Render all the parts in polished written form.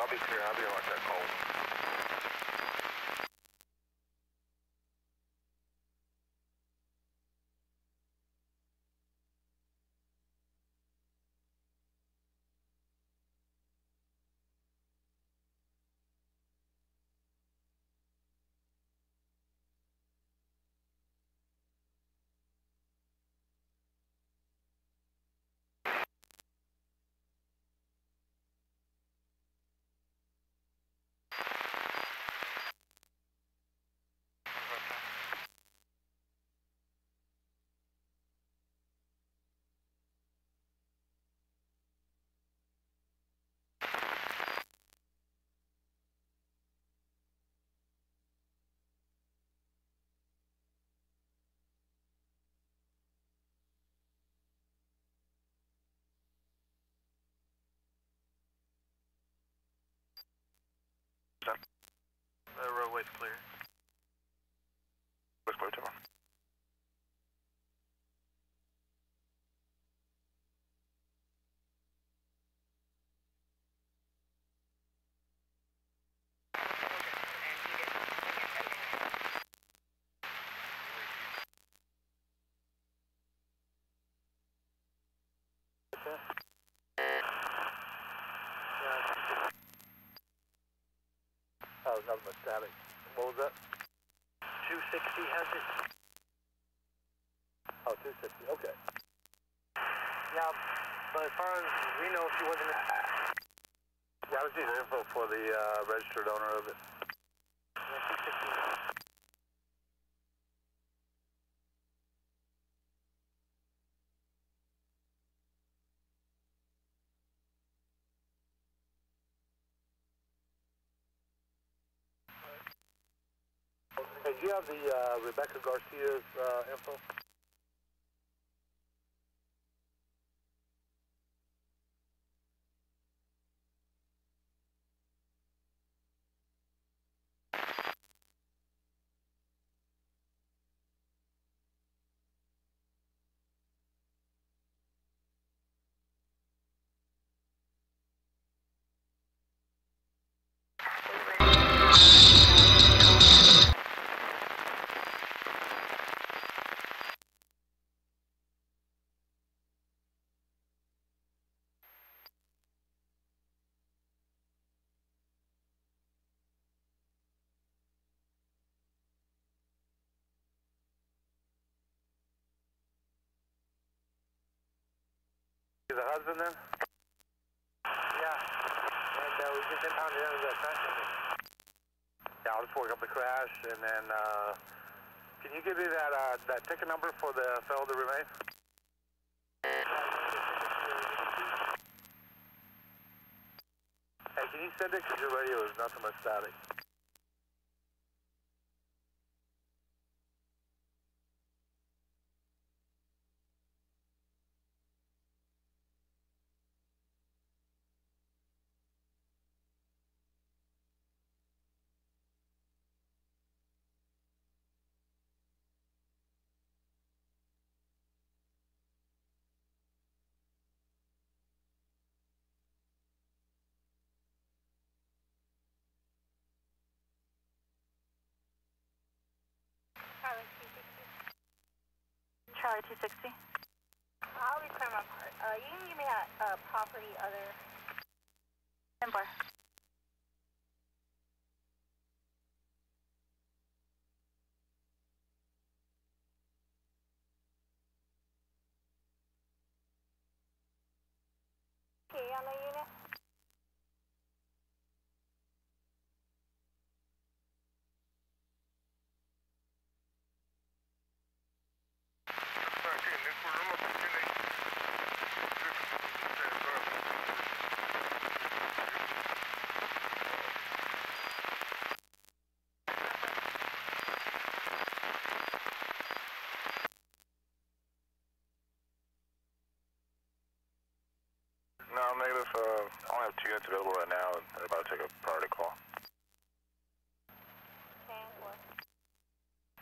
I'll be clear. I'll be on that call. The roadway's clear. What's clear to him? Oh, nothing but static. What was that? 260 has it. Oh, 260, okay. Yeah, but as far as we know, if he wasn't... Yeah, I was using info for the registered owner of it. Yeah, 260. Hey, do you have the Rebecca Garcia's info? The husband then? Yeah. And we just impounded into the crash. Yeah, I'll just work up the crash and then, can you give me that ticket number for the fellow that remains? Hey, can you send it? Because your radio is nothing but static. Charlie 260. I'll return my part. You can give me that property other. 10-4. Okay, on the unit. No, negative. I only have 2 units available right now. They're about to take a priority call.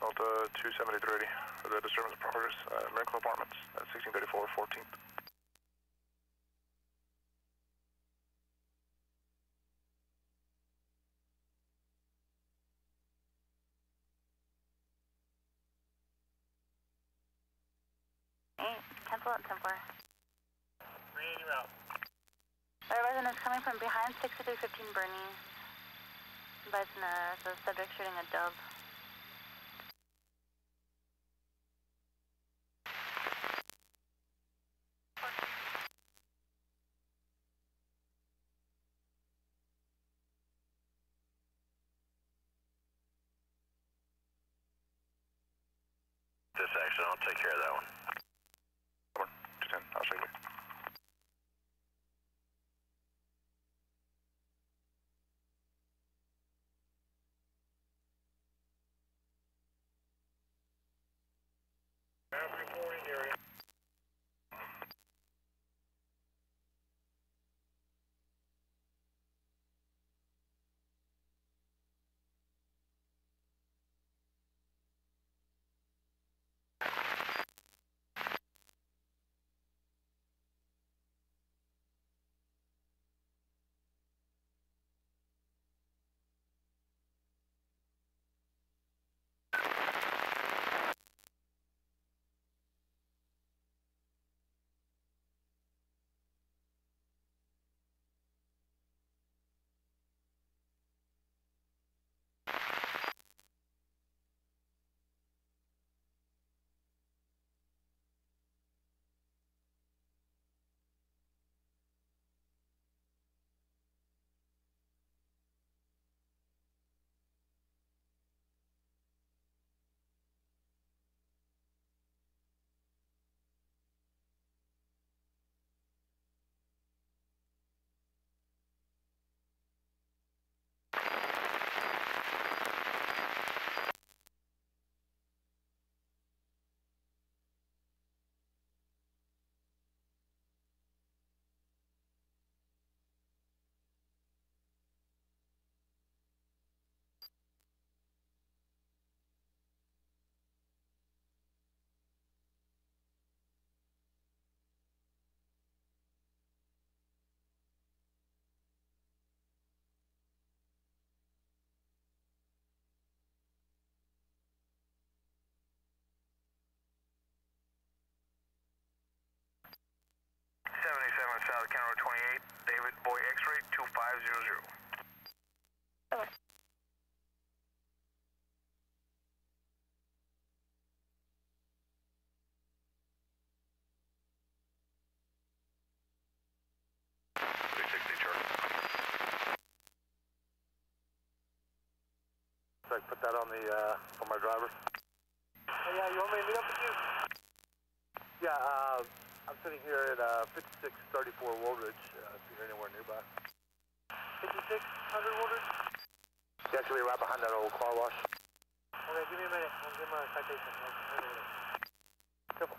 Delta 27380 for the disturbance of progress, Miracle Apartments at 1634 14th. Cancel at 10-4. 380 route. Our resident is coming from behind 6315 Bernie. Advising the subject shooting a dove. This action, I'll take care of that one. 210, I'll show you. Reporting area. South County Road 28, David Boy X-ray 2500. Okay. So I put that on the, for my driver. Oh yeah, you want me to meet up with you? Yeah, I'm sitting here at 5634 Woolridge, if you're anywhere nearby. 5600 Woolridge? It's actually right behind that old car wash. Okay, give me a minute. I'll give him a citation. Simple.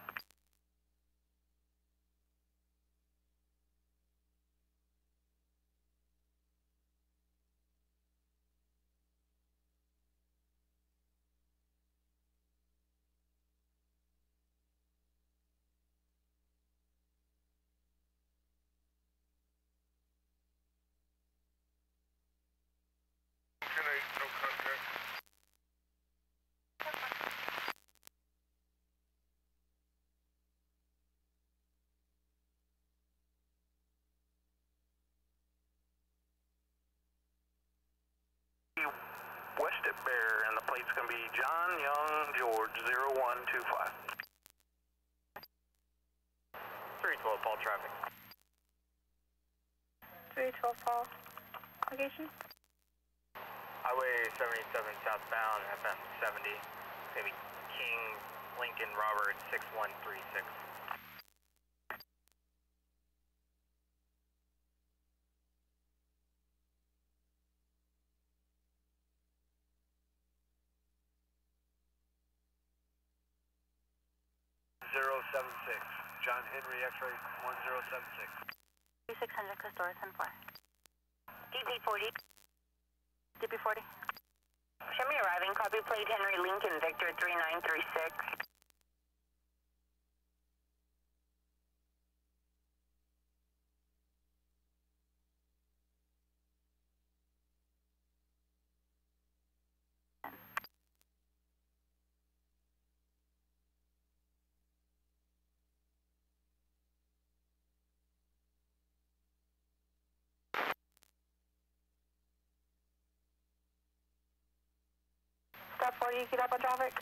No contact. West at Bear, and the plate's going to be John Young George 0125. 312 Paul traffic. 312 Paul. Location? Highway 77 southbound, FM 70. Maybe King Lincoln Robert 6136. John Henry X-ray 1076. 3600 Custora 10-4. DP40. DP40. Show me arriving. Copy plate Henry Lincoln Victor 3936. How do you get up on traffic?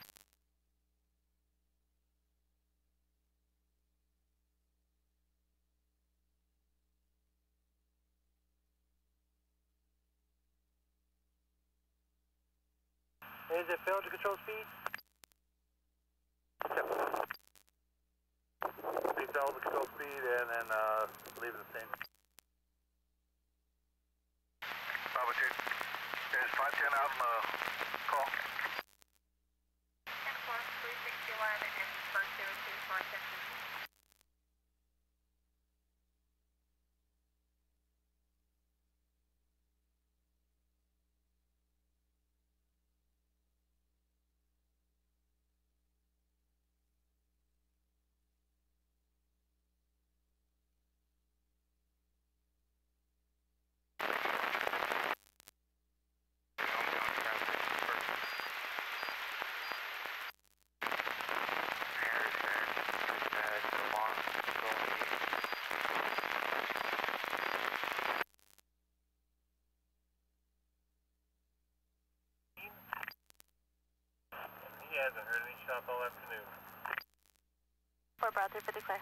Is it failed to control speed? Yep. We failed to control speed and then leave it the same. Bravo 2. Is 510 out on the call? 10-4-361 and first 02 for attention. He hasn't heard any shots all afternoon. 4 Bravo 3 for the clear.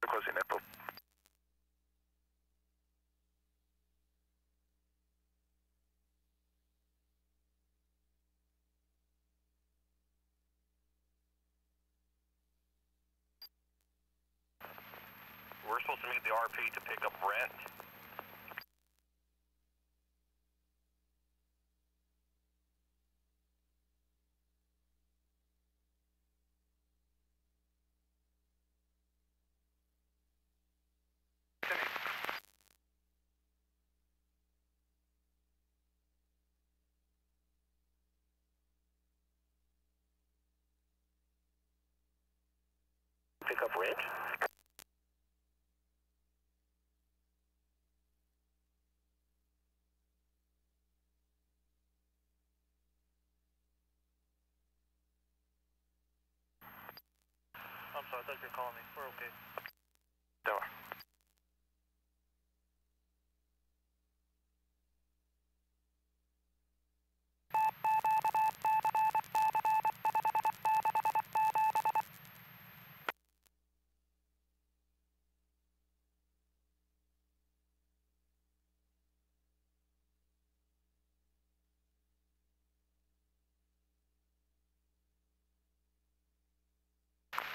Closing Apple. We're supposed to meet the RP to pick up Brent. Pick up Rich? I'm sorry, I thought you were calling me. We're okay. No.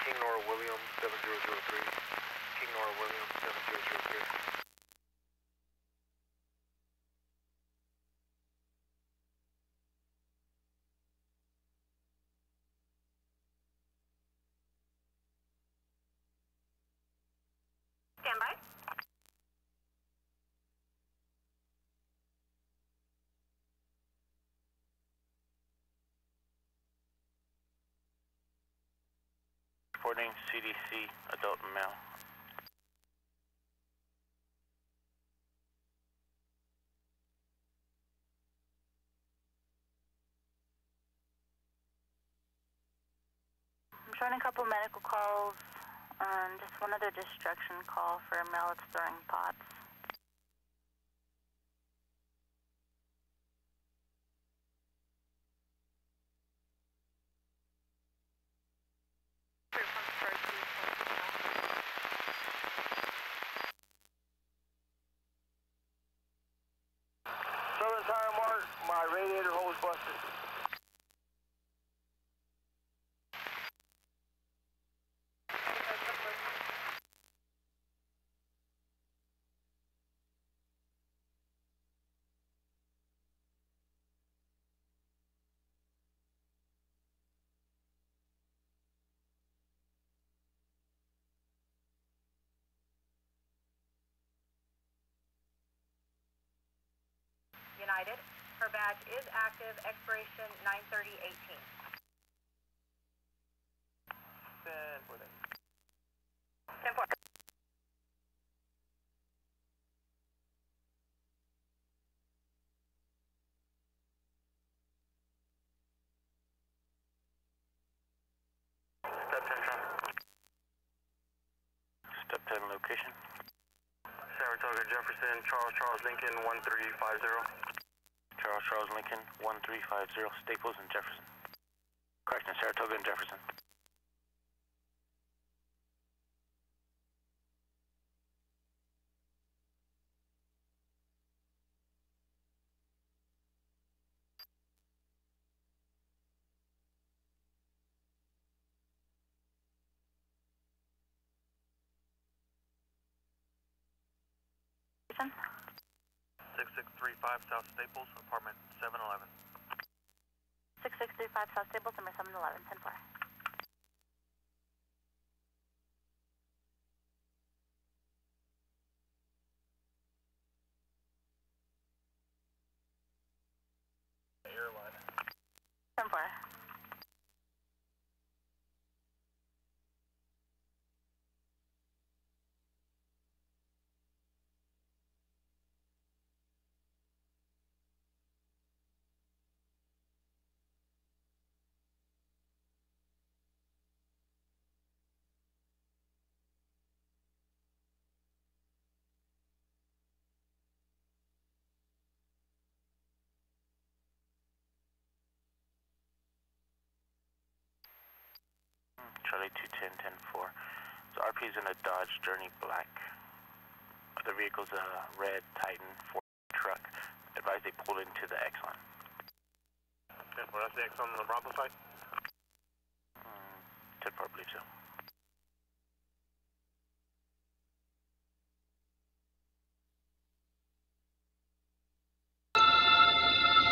King Nora Williams 7003. King Nora Williams 7003. Stand by. Reporting CDC, adult male. I'm showing a couple medical calls Just one other destruction call for a male that's throwing pots. Southern tire mark, my radiator hose busted. United. Her badge is active, expiration 9/30/18. Stand for them. 10-4. Step 10 traffic. Step 10 location. Saratoga Jefferson, Charles Lincoln 1350. Charles Lincoln 1350, Staples and Jefferson. Correction, Saratoga and Jefferson. Jason? 6635 South Staples, apartment 711. 6635 South Staples, number 711, 10-4. Airline. 10-4. Charlie 210, 10-4. So RP is in a Dodge Journey Black. Other vehicle's a red Titan 4 truck. Advise they pulled into the X line. 10-4, that's the X on the Bronco side? 10-4, I believe so.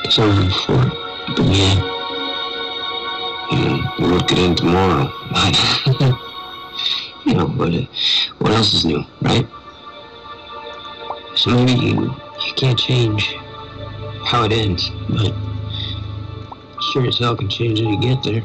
It's over before it began. We'll look at it tomorrow. But what else is new, right? So maybe you can't change how it ends, but sure as hell can change how you get there.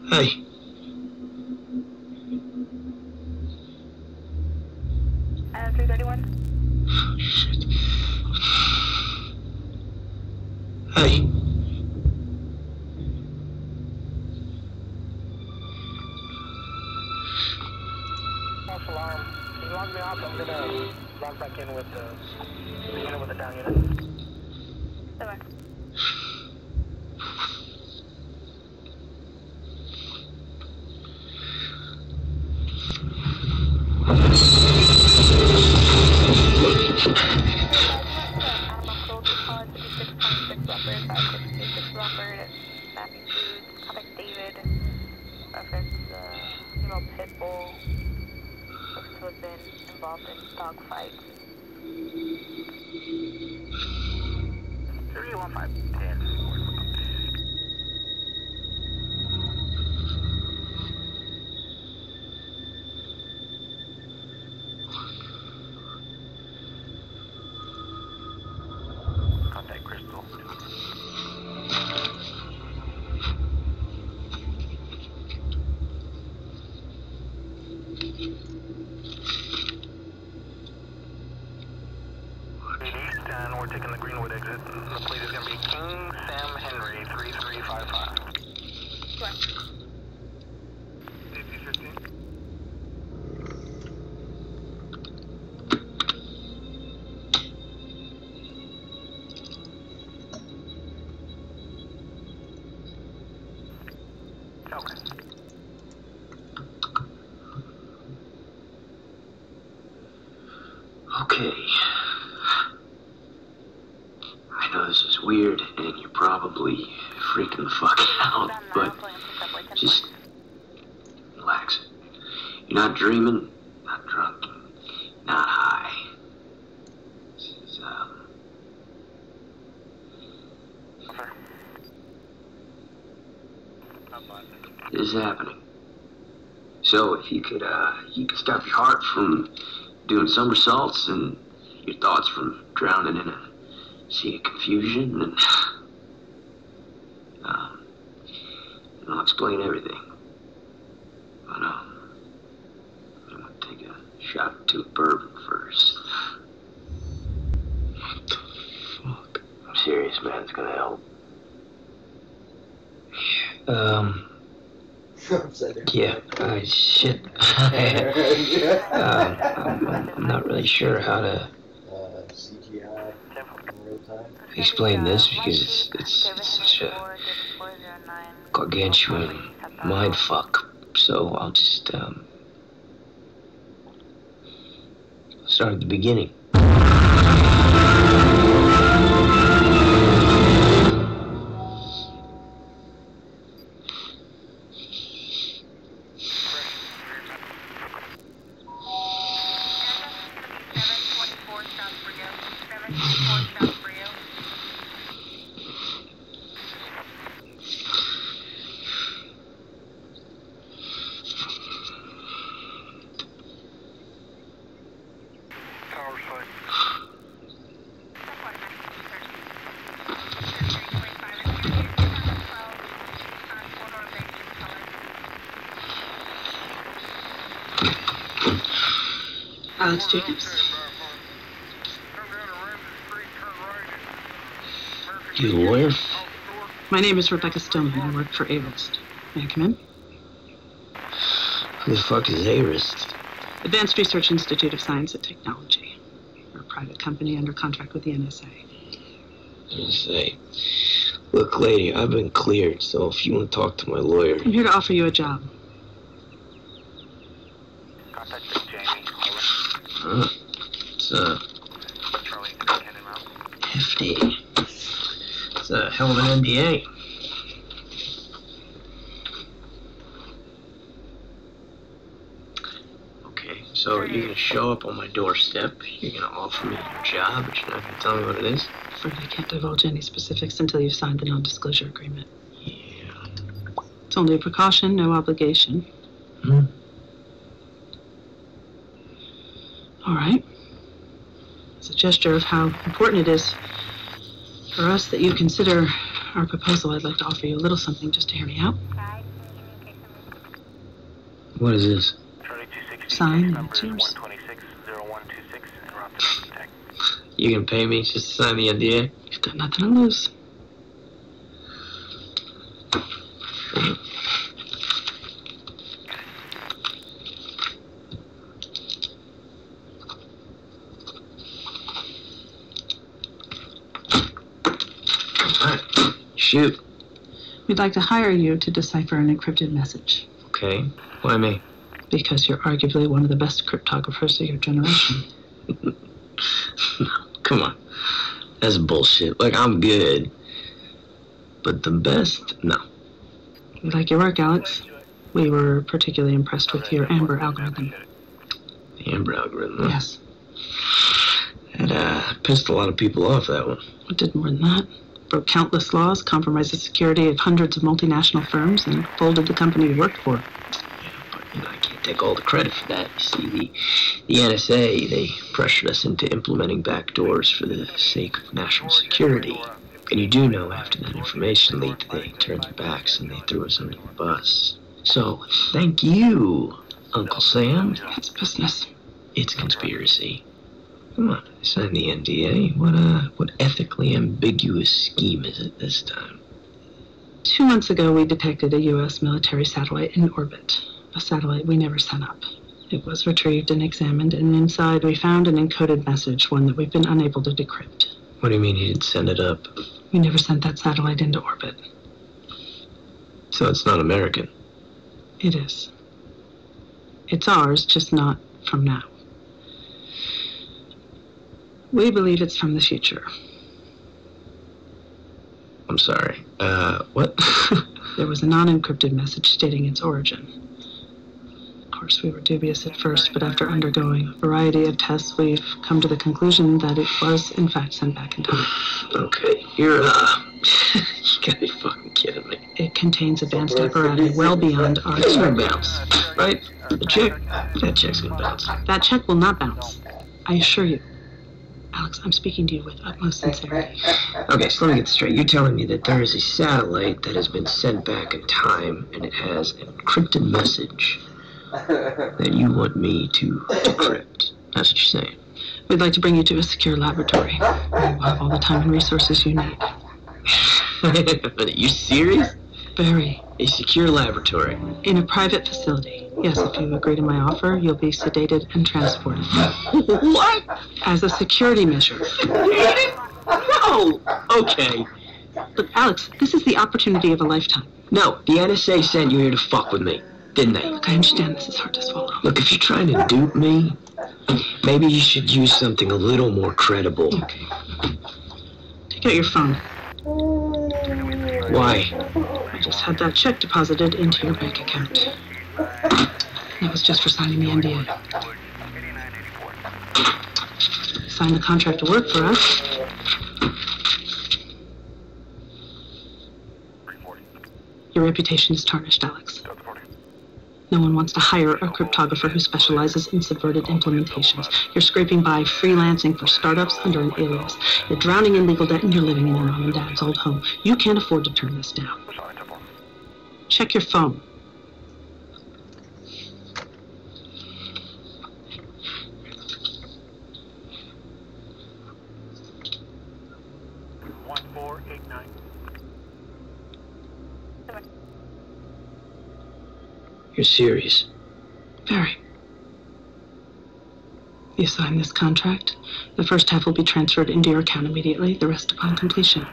Hey. Item 331. Shit. Hey. False alarm. Can you log me off? I'm gonna log back in with the unit with the down unit. Over. pit bull. Looks to have been involved in dog fights. 31510. Contact Crystal. And we're taking the Greenwood exit. The plate is going to be King Sam Henry 3355. What? DC-15. Okay. Okay. I know this is weird, and you're probably freaking the fuck out, but just relax. You're not dreaming, not drunk, not high. This is happening. So if you could stop your heart from doing somersaults and your thoughts from drowning in a sea of confusion, and I'll explain everything. But I'm gonna take a shot or two of bourbon first. What the fuck? I'm serious, man. It's gonna help. Yeah, shit. I'm not really sure how to explain this because it's such a gargantuan mind fuck. So I'll just start at the beginning. Alex Jacobs. You a lawyer? My name is Rebecca Stillman. I work for A-Rist. May I come in? Who the fuck is A-Rist? Advanced Research Institute of Science and Technology. We're a private company under contract with the NSA. NSA. Look, lady, I've been cleared, so if you want to talk to my lawyer... I'm here to offer you a job. Contact Jamie. It's Charlie, hand him out. hefty. It's a hell of an NDA. Okay, so you're gonna show up on my doorstep. You're gonna offer me a job, but you're not gonna tell me what it is. I'm afraid I can't divulge any specifics until you've signed the non-disclosure agreement. Yeah. It's only a precaution, no obligation. Hmm. All right. It's a gesture of how important it is for us that you consider our proposal. I'd like to offer you a little something just to hear me out. What is this? Charlie 260. Sign and Number is cheers. 126-0126 and route to protect. You gonna pay me just to sign the NDA? You've got nothing to lose. Shoot. We'd like to hire you to decipher an encrypted message. Okay. Why me? Because you're arguably one of the best cryptographers of your generation. No, come on. That's bullshit. Like, I'm good. But the best? No. We like your work, Alex. We were particularly impressed with your Amber algorithm. The Amber algorithm? Yes. It pissed a lot of people off, that one. It did more than that. Broke countless laws, compromised the security of hundreds of multinational firms, and folded the company we worked for. But, I can't take all the credit for that. You see, the NSA, they pressured us into implementing backdoors for the sake of national security. And you do know after that information leaked, they turned their backs and they threw us under the bus. So, thank you, Uncle Sam. It's business. It's conspiracy. Come on, I signed the NDA. What ethically ambiguous scheme is it this time? 2 months ago, we detected a U.S. military satellite in orbit. A satellite we never sent up. It was retrieved and examined, and inside we found an encoded message, one that we've been unable to decrypt. What do you mean you didn't send it up? We never sent that satellite into orbit. So it's not American? It is. It's ours, just not from now. We believe it's from the future. I'm sorry. What? There was a non-encrypted message stating its origin. Of course, we were dubious at first, but after undergoing a variety of tests, we've come to the conclusion that it was, in fact, sent back in time. Okay, you're, you gotta be fucking kidding me. It contains advanced apparatus well beyond our... It's gonna bounce, right? The check? That check's gonna bounce. That check will not bounce. I assure you. Alex, I'm speaking to you with utmost sincerity. Okay, so let me get this straight. You're telling me that there is a satellite that has been sent back in time, and it has an encrypted message that you want me to decrypt. That's what you're saying. We'd like to bring you to a secure laboratory where you will have all the time and resources you need. Are you serious? Very. A secure laboratory? In a private facility. Yes, if you agree to my offer, you'll be sedated and transported. What? As a security measure. No! Okay. Look, Alex, this is the opportunity of a lifetime. No, the NSA sent you here to fuck with me, didn't they? Look, I understand this is hard to swallow. Look, if you're trying to dupe me, maybe you should use something a little more credible. Okay. Take out your phone. Why? I just had that check deposited into your bank account. That was just for signing the NDA. Sign the contract to work for us. Your reputation is tarnished, Alex. No one wants to hire a cryptographer who specializes in subverted implementations. You're scraping by freelancing for startups under an alias. You're drowning in legal debt and you're living in your mom and dad's old home. You can't afford to turn this down. Check your phone. You're serious? Very. You sign this contract. The first half will be transferred into your account immediately, the rest upon completion.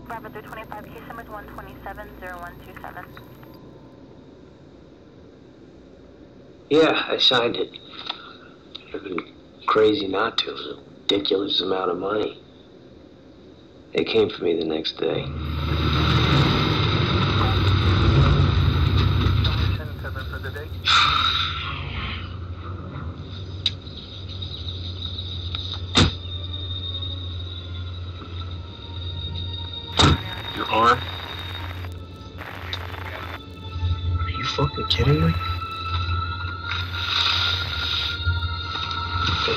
Bravo 325, case number is 127-0127. Yeah, I signed it. I've been crazy not to. It was a ridiculous amount of money. They came for me the next day. Your arm? Are you fucking kidding me?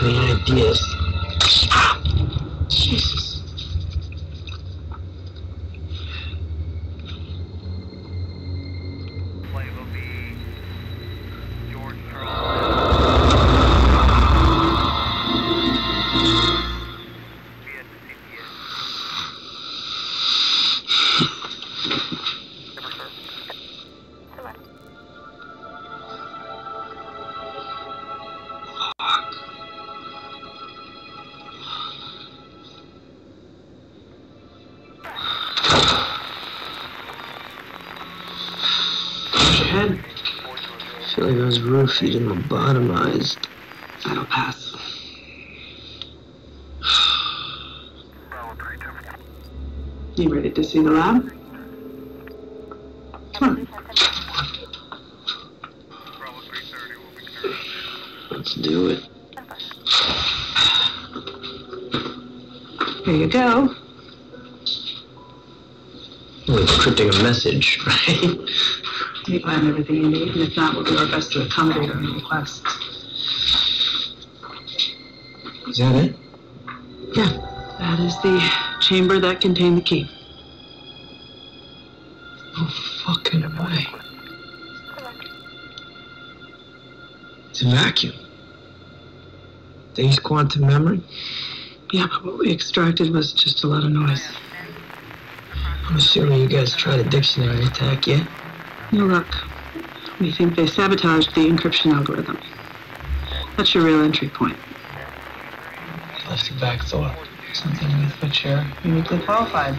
Any ideas? Jesus. I feel like I was roofied and lobotomized. That'll pass. You ready to see the lab? Come on. do it. Here you go. We're encrypting a message, right? You find everything you need, and if not, we'll do our best to accommodate any requests. Is that it? Yeah, that is the chamber that contained the key. No fucking way. It's a vacuum. They use quantum memory? Yeah, but what we extracted was just a lot of noise. I'm assuming you guys tried a dictionary attack, yeah? No luck. We think they sabotaged the encryption algorithm. That's your real entry point. They left a back door. Something with which you're uniquely qualified.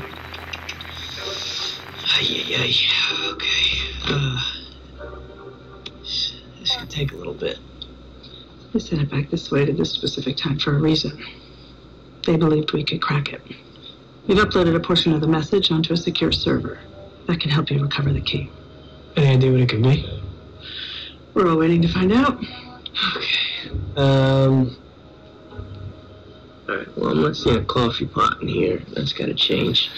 Ay. Okay. This could take a little bit. They sent it back this way at this specific time for a reason. They believed we could crack it. We've uploaded a portion of the message onto a secure server. That can help you recover the key. Any idea what it could be? We're all waiting to find out. Okay. Alright, well, I'm not seeing a coffee pot in here. That's gotta change.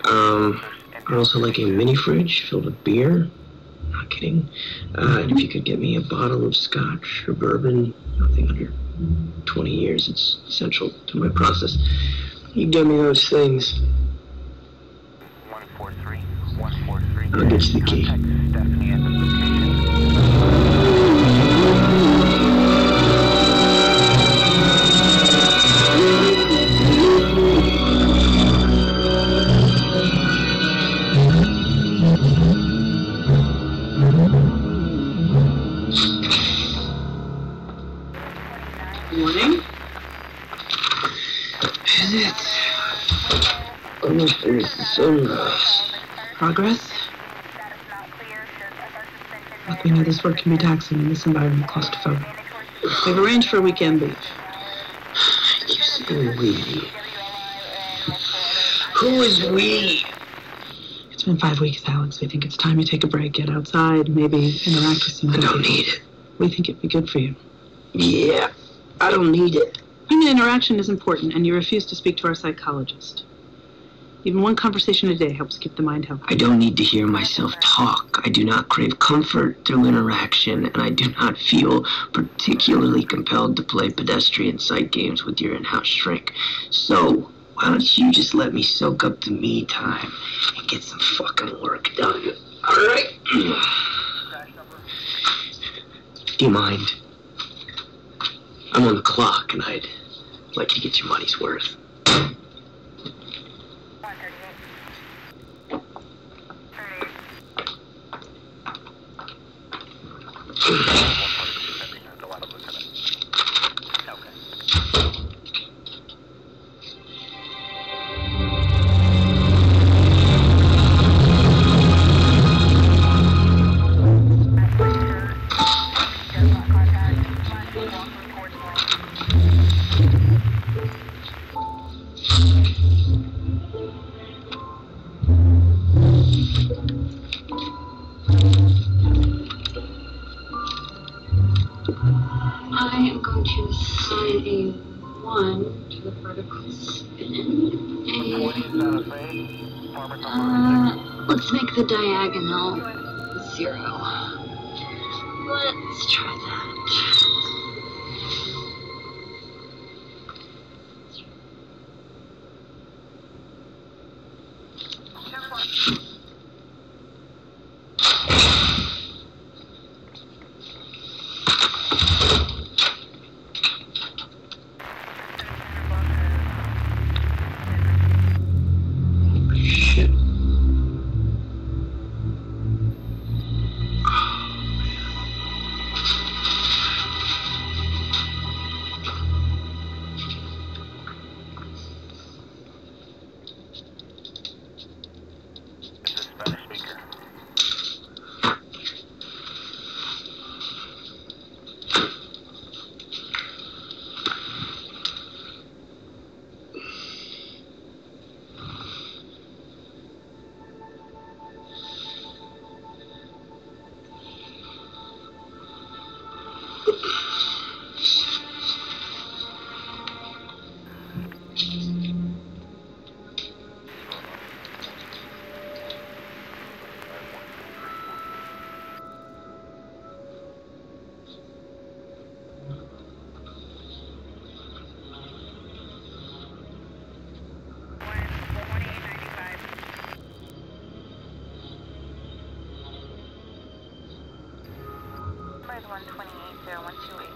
I'd also like a mini fridge filled with beer. Not kidding. And if you could get me a bottle of scotch or bourbon, nothing under 20 years. It's essential to my process. You get me those things. 143. I'll get you the key. Stephanie at the location. Morning. Is it? Almost there's the sunrise. Progress? Look, we know this work can be taxing in this environment, claustrophobic. We've arranged for a weekend leave. You say we. Who is we? It's been 5 weeks, Alex. We think it's time you take a break, get outside, maybe interact with some I good don't people. need it. We think it'd be good for you. Yeah, I don't need it. Human interaction is important, and you refuse to speak to our psychologist. Even one conversation a day helps keep the mind healthy. I don't need to hear myself talk. I do not crave comfort through interaction, and I do not feel particularly compelled to play pedestrian sight games with your in-house shrink. So, why don't you just let me soak up the me time and get some fucking work done? Alright? Do you mind? I'm on the clock, and I'd like you to get your money's worth. I am going to assign a 1 to the vertical spin. Let's make the diagonal 0. Let's try that. Shit. with 128-0128.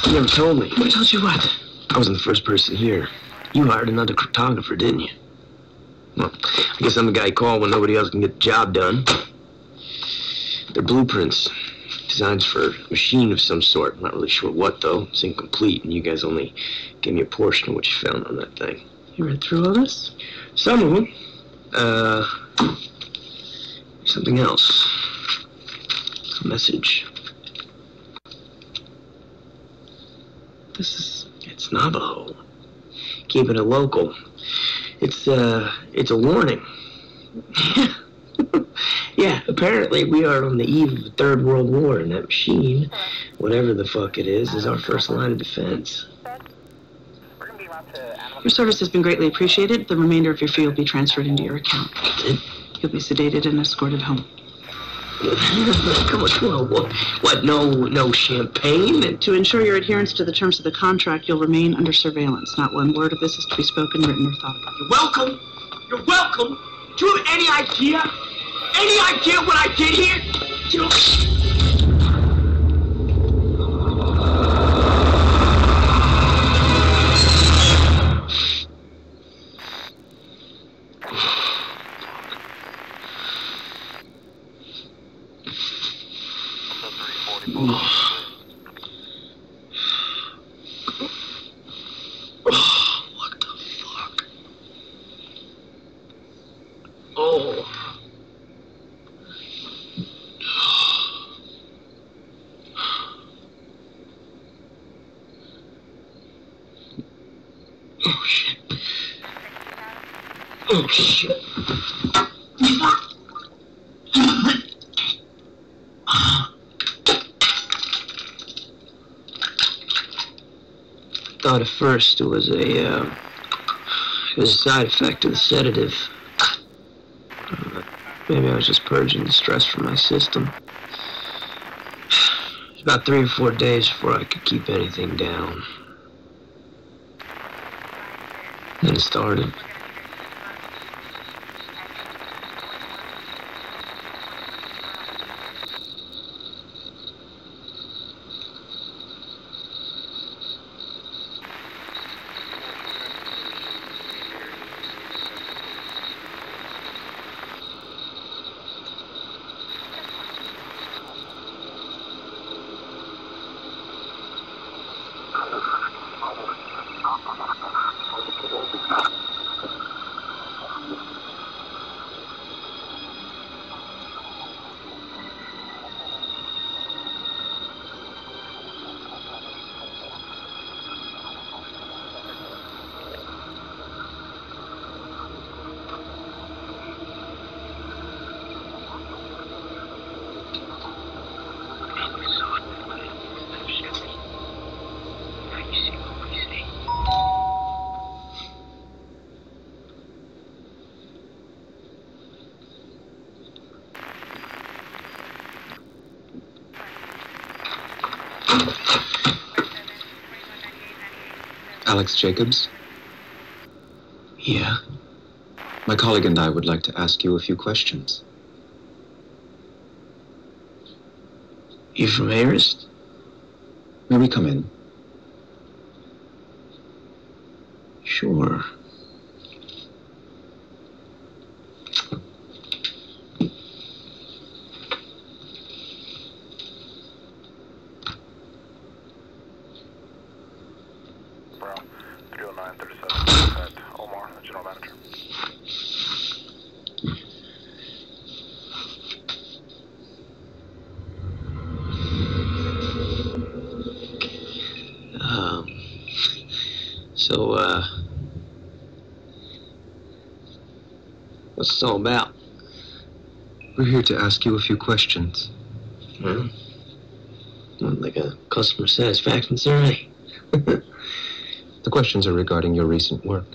You never told me. I told you what? I wasn't the first person here. You hired another cryptographer, didn't you? Well, I guess I'm the guy you call when nobody else can get the job done. They're blueprints. Designs for a machine of some sort. I'm not really sure what, though. It's incomplete, and you guys only gave me a portion of what you found on that thing. You read through all this? Some of them. Something else. A message. It's Navajo. Keeping it local. It's a warning. Yeah, apparently we are on the eve of the Third World War, and that machine, whatever the fuck it is our first line of defense. Your service has been greatly appreciated. The remainder of your fee will be transferred into your account. You'll be sedated and escorted home. Come on, what, no champagne? To ensure your adherence to the terms of the contract, you'll remain under surveillance. Not one word of this is to be spoken, written, or thought about. You're welcome. You're welcome. Do you have any idea? Any idea what I did here? You know... What the fuck? Oh. Oh, shit. Oh, shit. Thought at first it was a side effect of the sedative. Maybe I was just purging the stress from my system. It was about 3 or 4 days before I could keep anything down. Then it started. Alex Jacobs? Yeah? My colleague and I would like to ask you a few questions. You from Harris? May we come in? Sure. Bro, 30937 at Omar, the general manager. So, what's this all about? We're here to ask you a few questions. Well, like a customer satisfaction survey. The questions are regarding your recent work.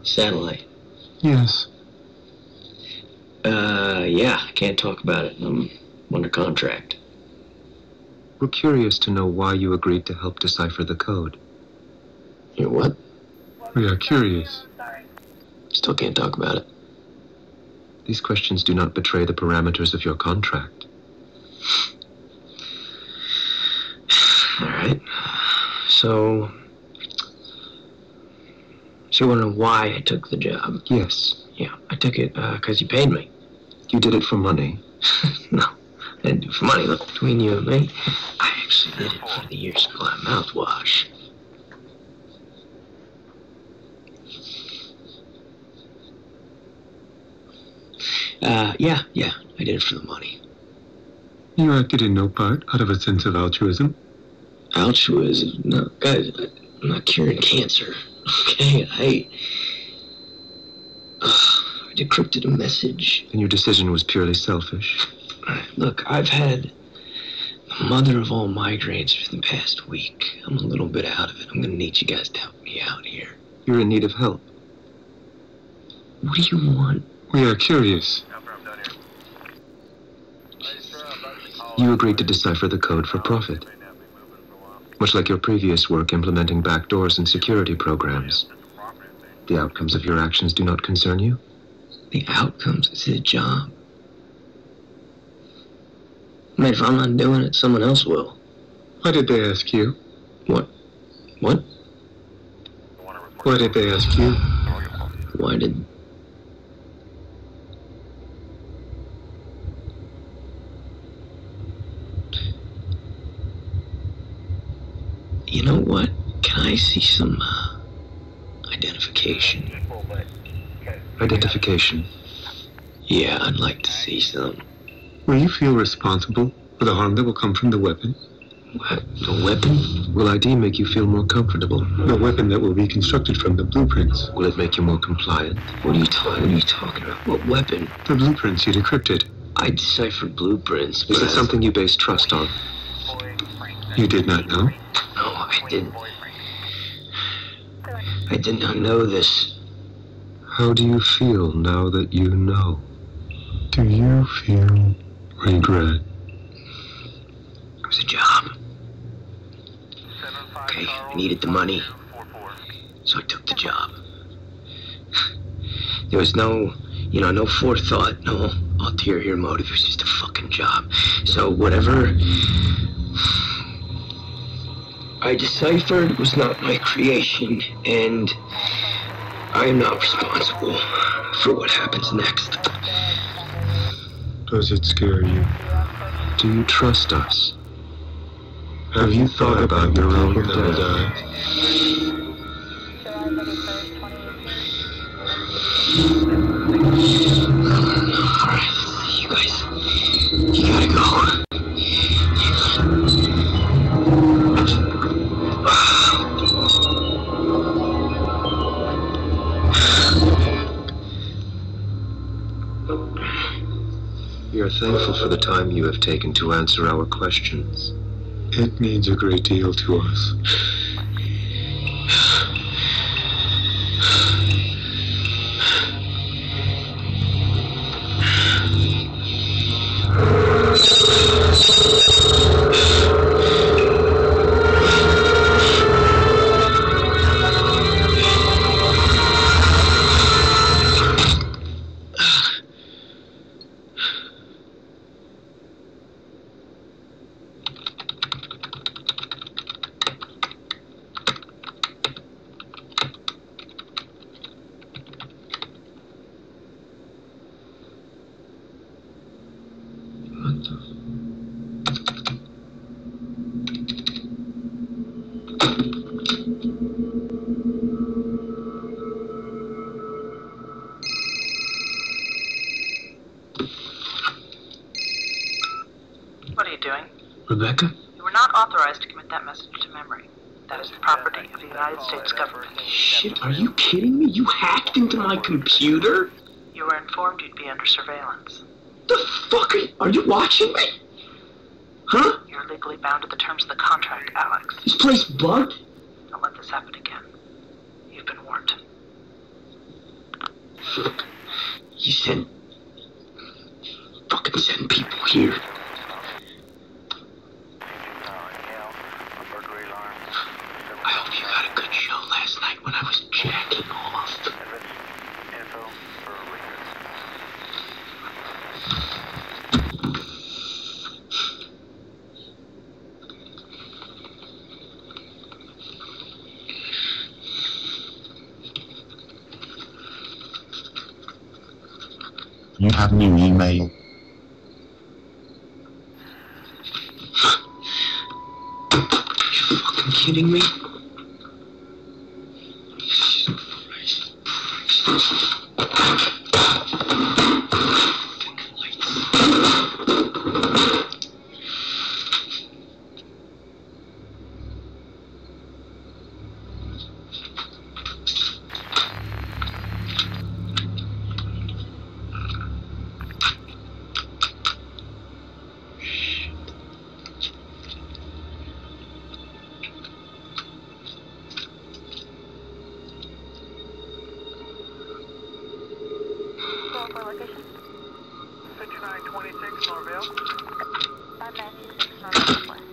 Satellite. Yes. Yeah, I can't talk about it. I'm under contract. We're curious to know why you agreed to help decipher the code. You're what? We are curious. Still can't talk about it. These questions do not betray the parameters of your contract. All right. So you want to know why I took the job? Yes. Yeah, I took it because you paid me. You did it for money. No, I didn't do it for money. Look, between you and me, I actually did it for the Year Supply mouthwash. Yeah, I did it for the money. You acted in no part out of a sense of altruism. Altruism? No, guys, I'm not curing cancer. Okay, I decrypted a message. And your decision was purely selfish. Look, I've had the mother of all migraines for the past week. I'm a little bit out of it. I'm gonna need you guys to help me out here. You're in need of help. What do you want? We are curious. You agreed to decipher the code for profit. Much like your previous work implementing backdoors and security programs. The outcomes of your actions do not concern you? The outcomes? It's his job. I mean, if I'm not doing it, someone else will. Why did they ask you? What? Why did they ask you? Why did... You know what? Can I see some, identification? Identification. Yeah, I'd like to see some. Will you feel responsible for the harm that will come from the weapon? What? The weapon? Will ID make you feel more comfortable? The weapon that will be constructed from the blueprints. Will it make you more compliant? What are you talking about? What weapon? The blueprints you decrypted. I deciphered blueprints. Is it something you base trust on? You did not know? No, I didn't. I did not know this. How do you feel now that you know? Do you feel regret? It was a job. Okay, I needed the money, so I took the job. There was no forethought, no ulterior motive. It was just a fucking job. So whatever I deciphered was not my creation, and I am not responsible for what happens next. Does it scare you? Do you trust us? Have you thought about your own death? Alright, you guys, you gotta go. We are thankful for the time you have taken to answer our questions. It means a great deal to us. Rebecca? You were not authorized to commit that message to memory. That is the property of the United States government. Shit, are you kidding me? You hacked into my computer? You were informed you'd be under surveillance. The fuck are you watching me? Huh? You're legally bound to the terms of the contract, Alex. This place bugged? Don't let this happen again. You've been warned. You sent... fucking send people here. I hope you had a good show last night when I was jacking off. You have new email. Are you fucking kidding me? For location? 5926 Norville. 5926 Norville.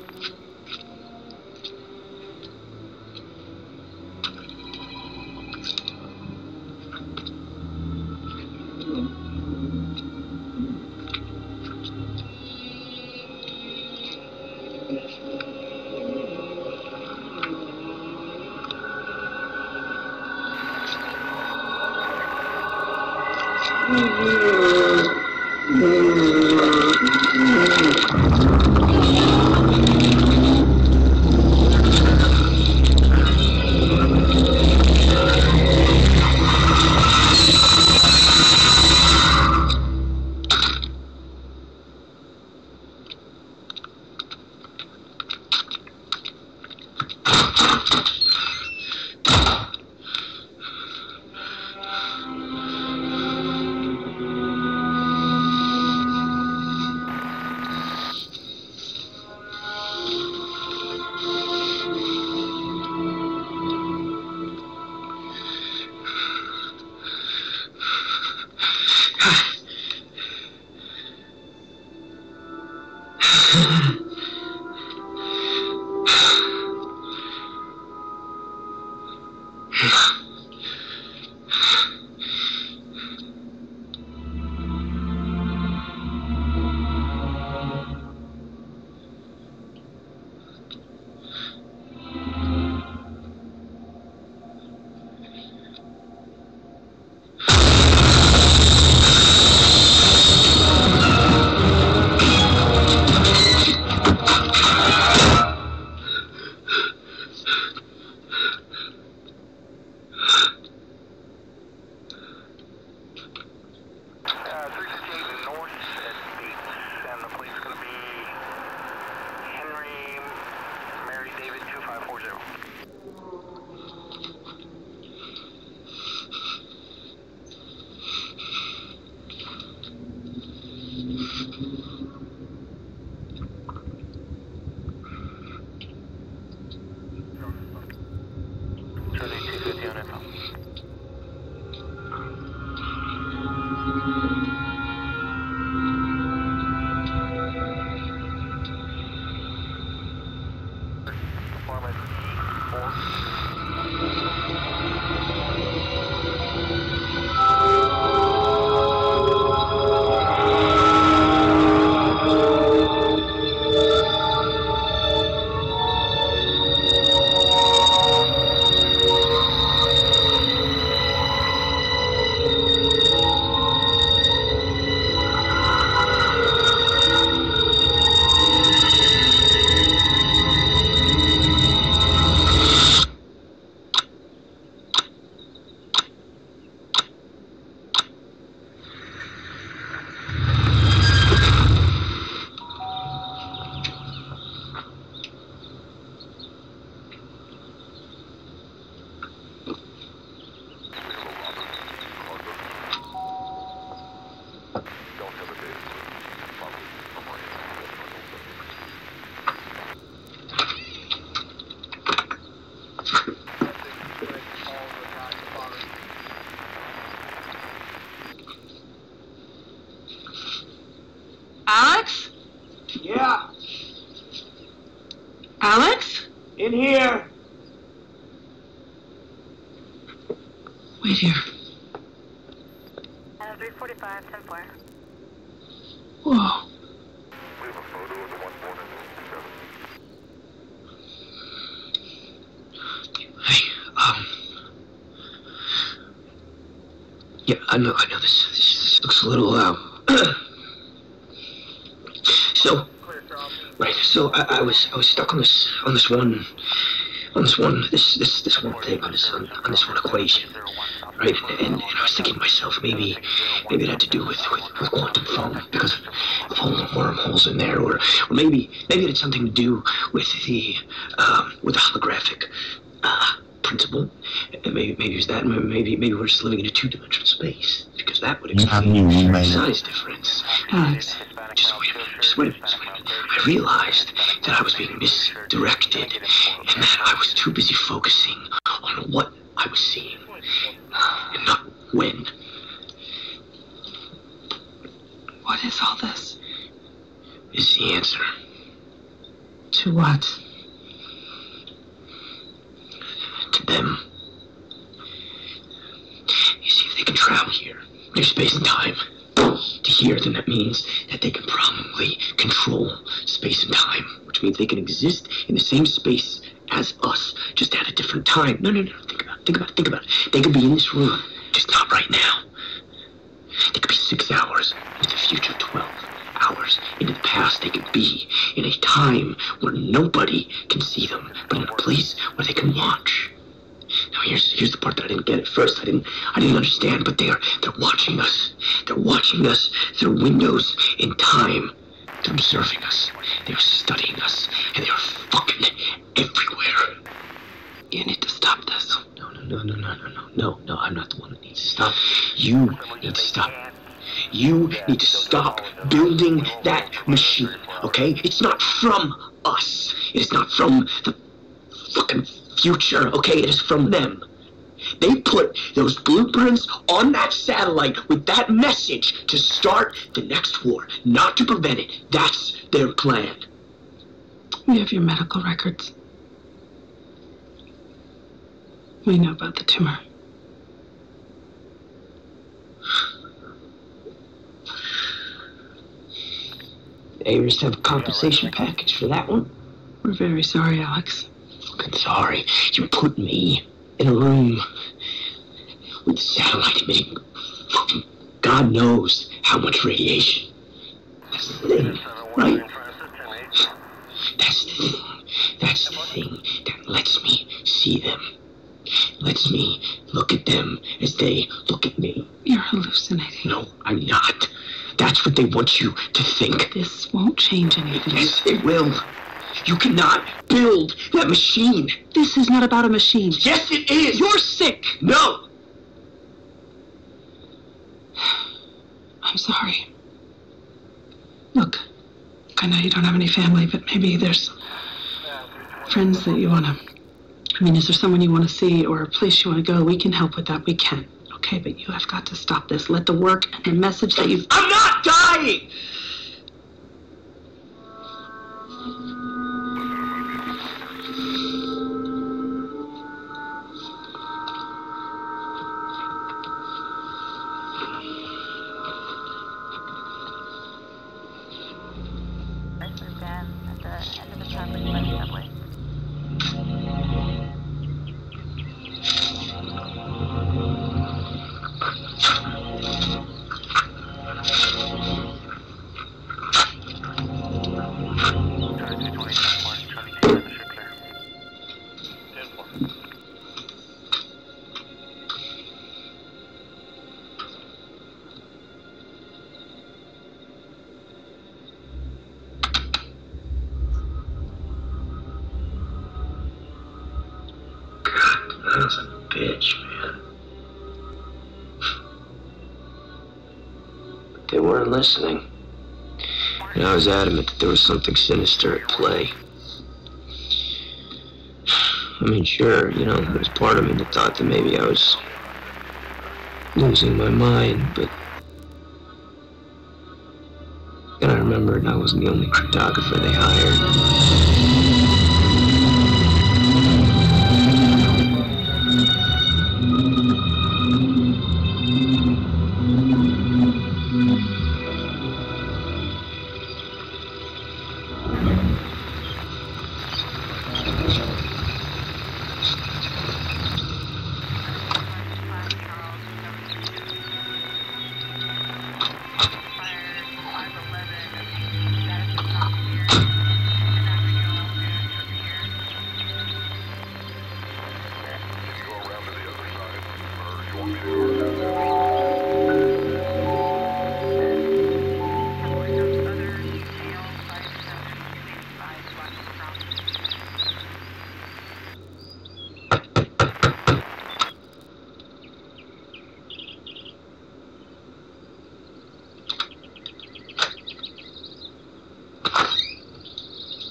here! Wait here. 345, 10-4. Whoa. We have a photo of the one born in 07. Hey, yeah, I know this looks a little, so, right, so I was stuck on this one thing, on this one equation, right, and I was thinking to myself, maybe it had to do with quantum foam, because of wormholes in there, or maybe it had something to do with the holographic, principle. Maybe it was that. Maybe we're just living in a two-dimensional space, because that would explain the size difference. Alex. Just wait a minute. I realized that I was being misdirected, and that I was too busy focusing on what I was seeing, and not when. What is all this? Is the answer. To what? To them. You see, if they can travel here, through space and time, to here, then that means that they can probably control space and time, which means they can exist in the same space as us, just at a different time. No. Think about it. They could be in this room, just not right now. They could be 6 hours into the future, 12 hours into the past. They could be in a time where nobody can see them, but in a place where they can watch. Now here's the part that I didn't get at first. I didn't understand, but they're watching us. They're watching us through windows in time. They're observing us. They're studying us, and they're fucking everywhere. You need to stop this. No, I'm not the one that needs to stop. You need to stop. You need to stop building that machine, okay? It's not from us. It is not from the fucking future, okay? It is from them. They put those blueprints on that satellite with that message to start the next war, not to prevent it. That's their plan. We have your medical records. We know about the tumor. They just have a compensation package for that one. We're very sorry, Alex. I'm sorry. You put me in a room with the satellite emitting fucking God knows how much radiation. That's the thing, right? That's the thing that lets me see them. Lets me look at them as they look at me. You're hallucinating. No, I'm not. That's what they want you to think. This won't change anything. Yes, it will. You cannot build that machine. This is not about a machine. Yes, it is. You're sick. No. I'm sorry. Look, I know you don't have any family, but maybe there's friends that you want to... I mean, is there someone you want to see or a place you want to go? We can help with that. We can. Okay, but you have got to stop this. Let the work and the message that you've... I'm not dying! At the end of the property by the subway. That was a bitch, man. But they weren't listening. And I was adamant that there was something sinister at play. I mean, sure, you know, there was part of me that thought that maybe I was losing my mind, but then I remembered I wasn't the only cryptographer they hired.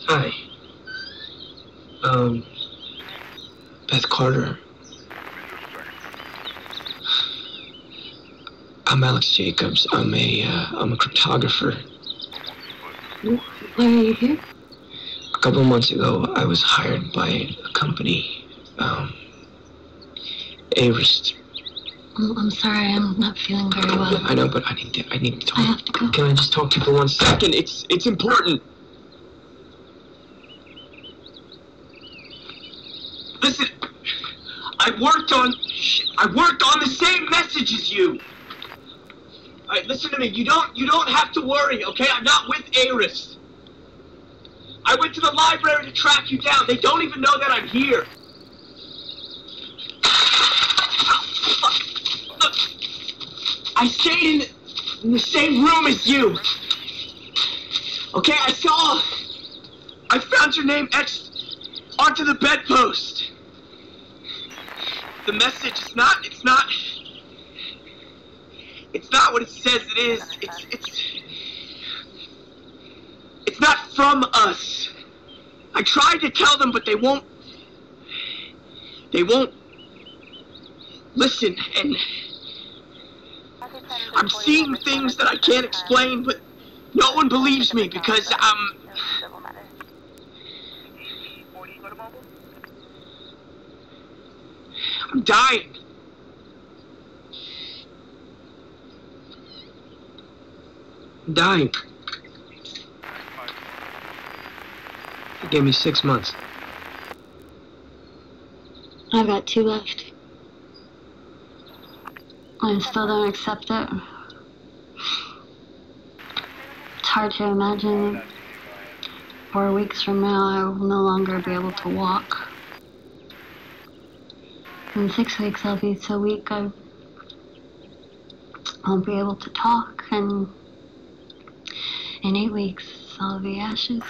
Hi. Beth Carter. I'm Alex Jacobs. I'm a cryptographer. Why are you here? A couple of months ago, I was hired by a company, Averist. Oh, I'm sorry, I'm not feeling very well. I know, but I need to talk. I have to go. Can I just talk to you for 1 second? It's important. Listen, I worked on the same message as you. All right, listen to me. You don't have to worry, okay? I'm not with Aris. I went to the library to track you down. They don't even know that I'm here. Look, I stayed in the same room as you. Okay, I found your name etched onto the bedpost. The message it's not what it says it is. It's not from us. I tried to tell them, but they won't listen, and I'm seeing things that I can't explain, but no one believes me because I'm dying. I'm dying. They gave me 6 months. I've got 2 left. I still don't accept it. It's hard to imagine that 4 weeks from now I will no longer be able to walk. In 6 weeks I'll be so weak I won't be able to talk, and in 8 weeks I'll be ashes.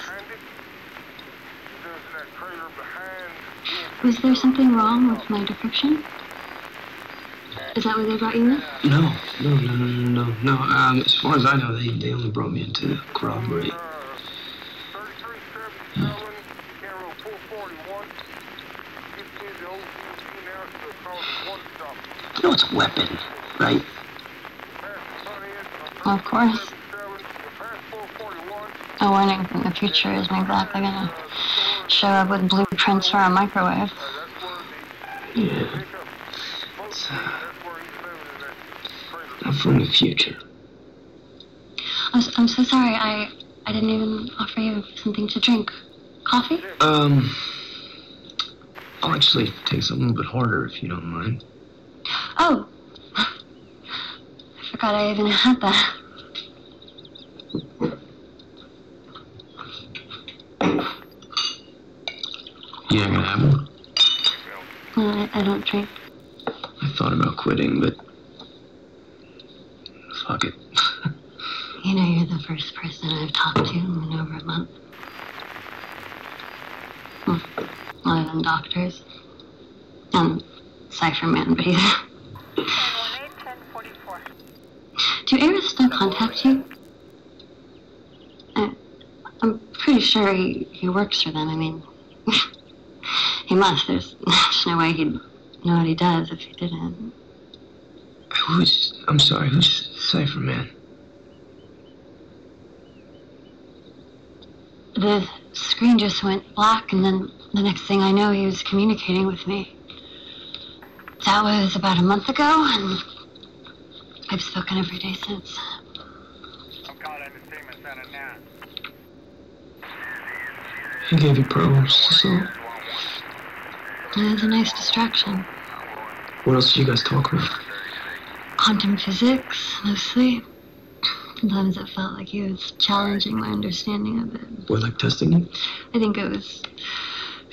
Was there something wrong with my decryption? Is that what they brought you in? No. As far as I know, they only brought me in to corroborate. You know it's a weapon, right? Of course. A warning from the future is my exactly gonna show up with blueprints for a microwave. Yeah. It's, not from the future. I'm so sorry, I didn't even offer you something to drink. Coffee? I'll actually take something a little bit harder if you don't mind. Oh. I forgot I even had that. You not gonna have one? Well, I don't drink. I thought about quitting, but fuck it. You know, you're the first person I've talked to in over a month. Well, other than doctors. And Cypherman, but he's... 1044. Do Aris still contact you? I'm pretty sure he works for them. I mean, he must. There's no way he'd know what he does if he didn't. I'm sorry, who's Cypherman? The screen just went black, and then the next thing I know, he was communicating with me. That was about a month ago, and I've spoken every day since. I'm calling the statement center now. He gave you programs to solve. It was a nice distraction. What else did you guys talk about? Quantum physics, mostly. Sometimes it felt like he was challenging my understanding of it. What, like testing you? I think it was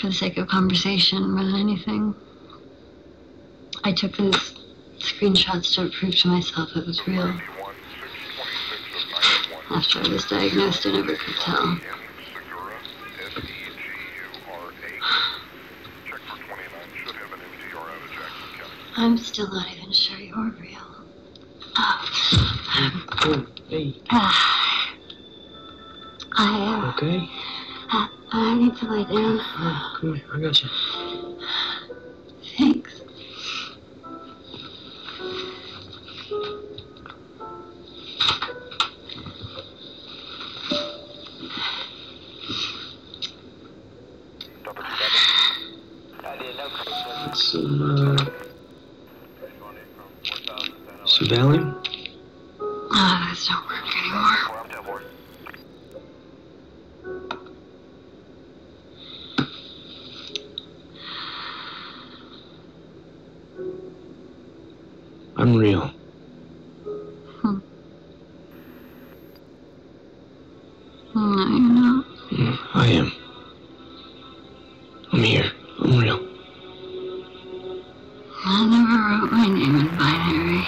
for the sake of conversation more than anything. I took this screenshots to prove to myself it was real. After I was diagnosed, I never could tell. I'm still not even sure you're real. Oh, hey. Okay? I need to lie down. Oh, come here, I got you. Thanks. Some Valium? Those don't work anymore. I'm real. No, you're not. I am. I'm here. I'm real. I never wrote my name in binary.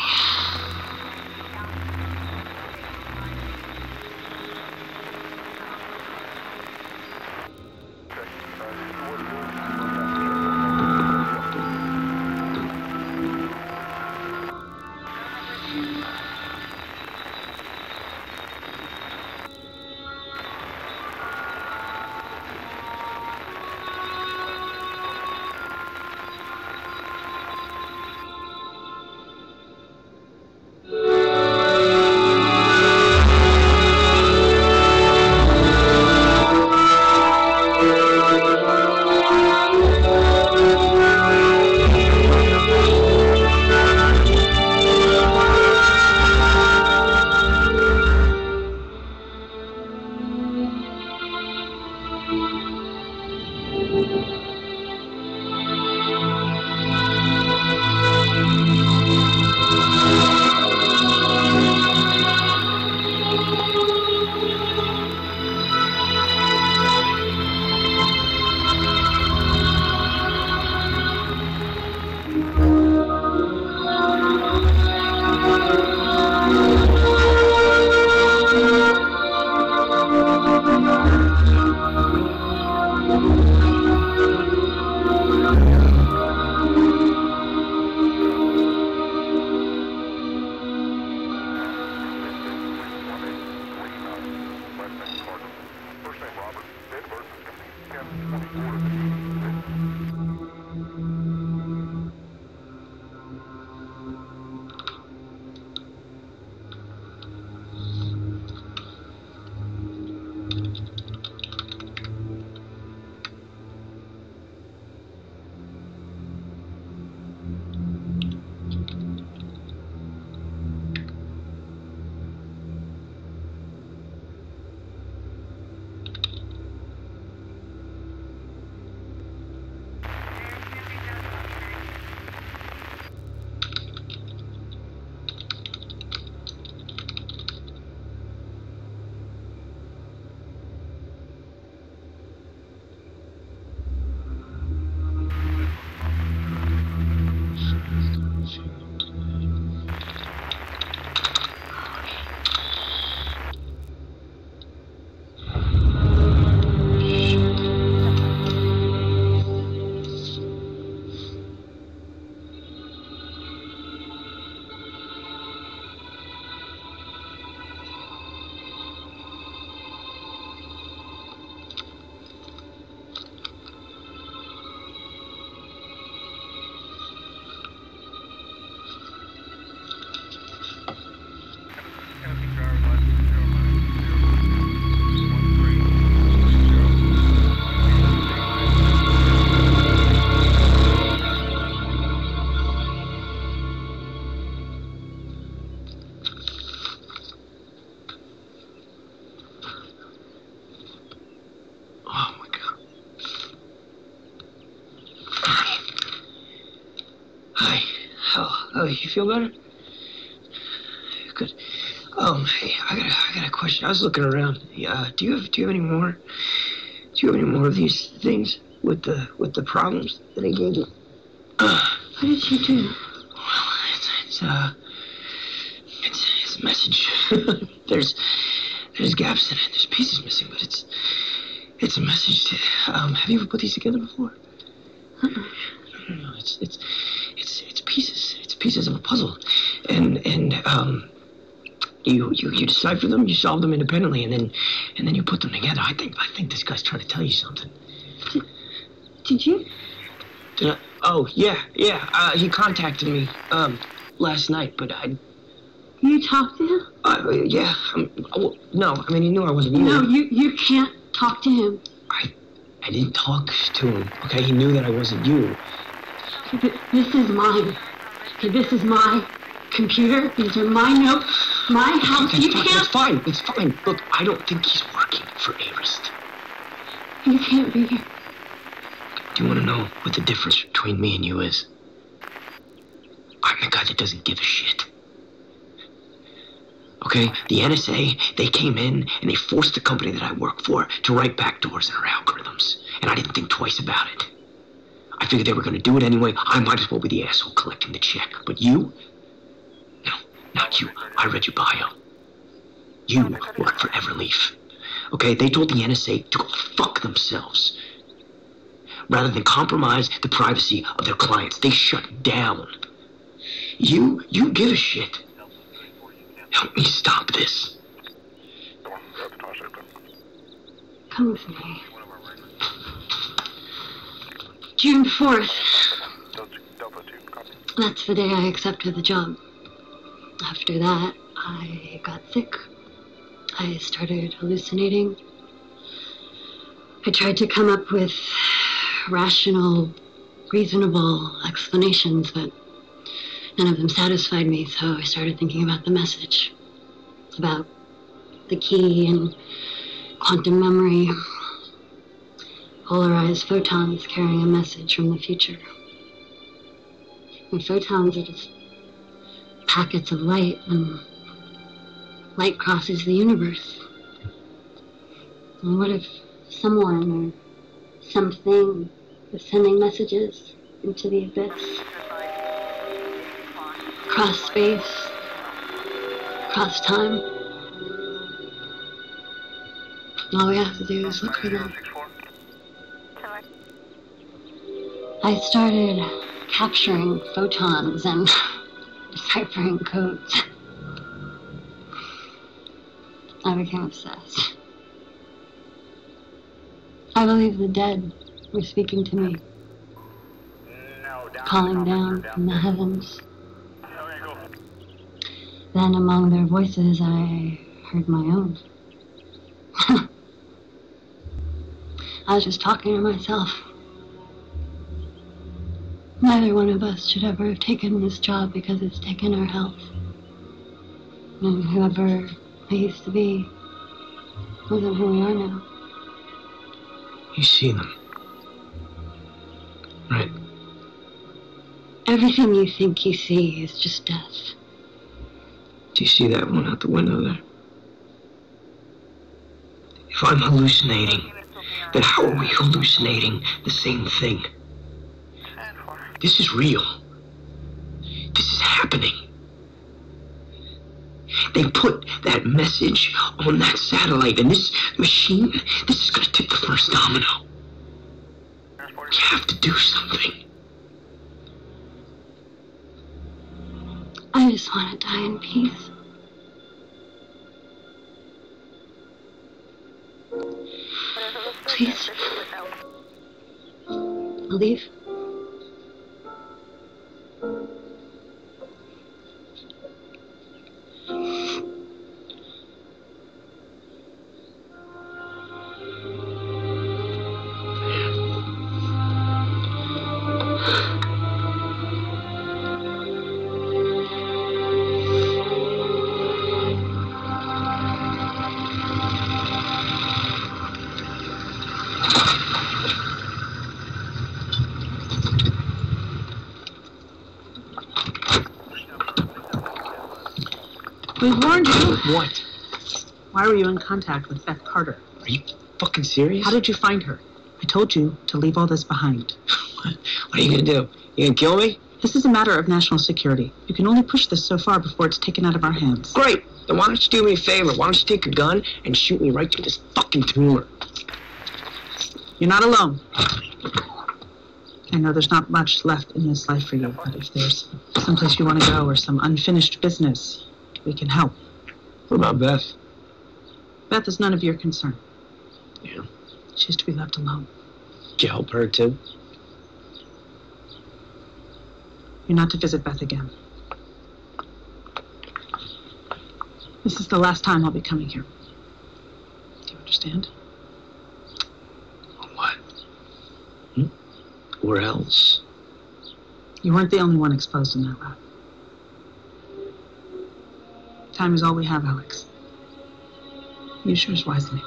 Oh, you feel better? Good. Hey, I got a question. I was looking around. Yeah, do you have any more? Do you have any more of these things with the problems that I gave you? What did you do? Well, It's a message. There's gaps in it. There's pieces missing, but it's a message to, have you ever put these together before? No, it's pieces. It's pieces of a puzzle. And you decipher them, you solve them independently, and then you put them together. I think this guy's trying to tell you something. Did you? Oh, yeah. He contacted me, last night, but You talked to him? Yeah. No, I mean, he knew I wasn't you. No, you can't talk to him. I didn't talk to him, okay? He knew that I wasn't you. This is mine. Okay, this is my computer. These are my notes. My house. It's fine. Look, I don't think he's working for Arist. You can't be here. Do you want to know what the difference between me and you is? I'm the guy that doesn't give a shit. Okay, the NSA, they came in and they forced the company that I work for to write backdoors in our algorithms. And I didn't think twice about it. I figured they were going to do it anyway. I might as well be the asshole collecting the check. But you? No, not you. I read your bio. You work for Everleaf. Okay, they told the NSA to go fuck themselves. Rather than compromise the privacy of their clients, they shut down. You give a shit. Help me stop this. Come with me. June 4th. That's the day I accepted the job. After that, I got sick. I started hallucinating. I tried to come up with rational, reasonable explanations, but none of them satisfied me, so I started thinking about the message. About the key and quantum memory. Polarized photons carrying a message from the future. And photons are just packets of light, and light crosses the universe. And what if someone or something is sending messages into the abyss? Across space, across time. All we have to do is look for them. I started capturing photons and deciphering codes. I became obsessed. I believe the dead were speaking to me, calling down from the heavens. Then among their voices I heard my own. I was just talking to myself. Neither one of us should ever have taken this job because it's taken our health. And whoever I used to be wasn't who we are now. You see them, right? Everything you think you see is just death. Do you see that one out the window there? If I'm hallucinating, then how are we hallucinating the same thing? This is real. This is happening. They put that message on that satellite, and this machine, this is going to tip the first domino. We have to do something. I just want to die in peace. Please. Leave. We warned you. What? Why were you in contact with Beth Carter? Are you fucking serious? How did you find her? I told you to leave all this behind. What are you gonna do? You gonna kill me? This is a matter of national security. You can only push this so far before it's taken out of our hands. Great. Then why don't you do me a favor? Why don't you take a gun and shoot me right through this fucking tumor? You're not alone. I know there's not much left in this life for you, but if there's someplace you want to go or some unfinished business, we can help. What about Beth? Beth is none of your concern. Yeah. She's to be left alone. Did you help her, too? You're not to visit Beth again. This is the last time I'll be coming here. Do you understand? What? Where else? You weren't the only one exposed in that lab. Time is all we have, Alex. Use yours wisely.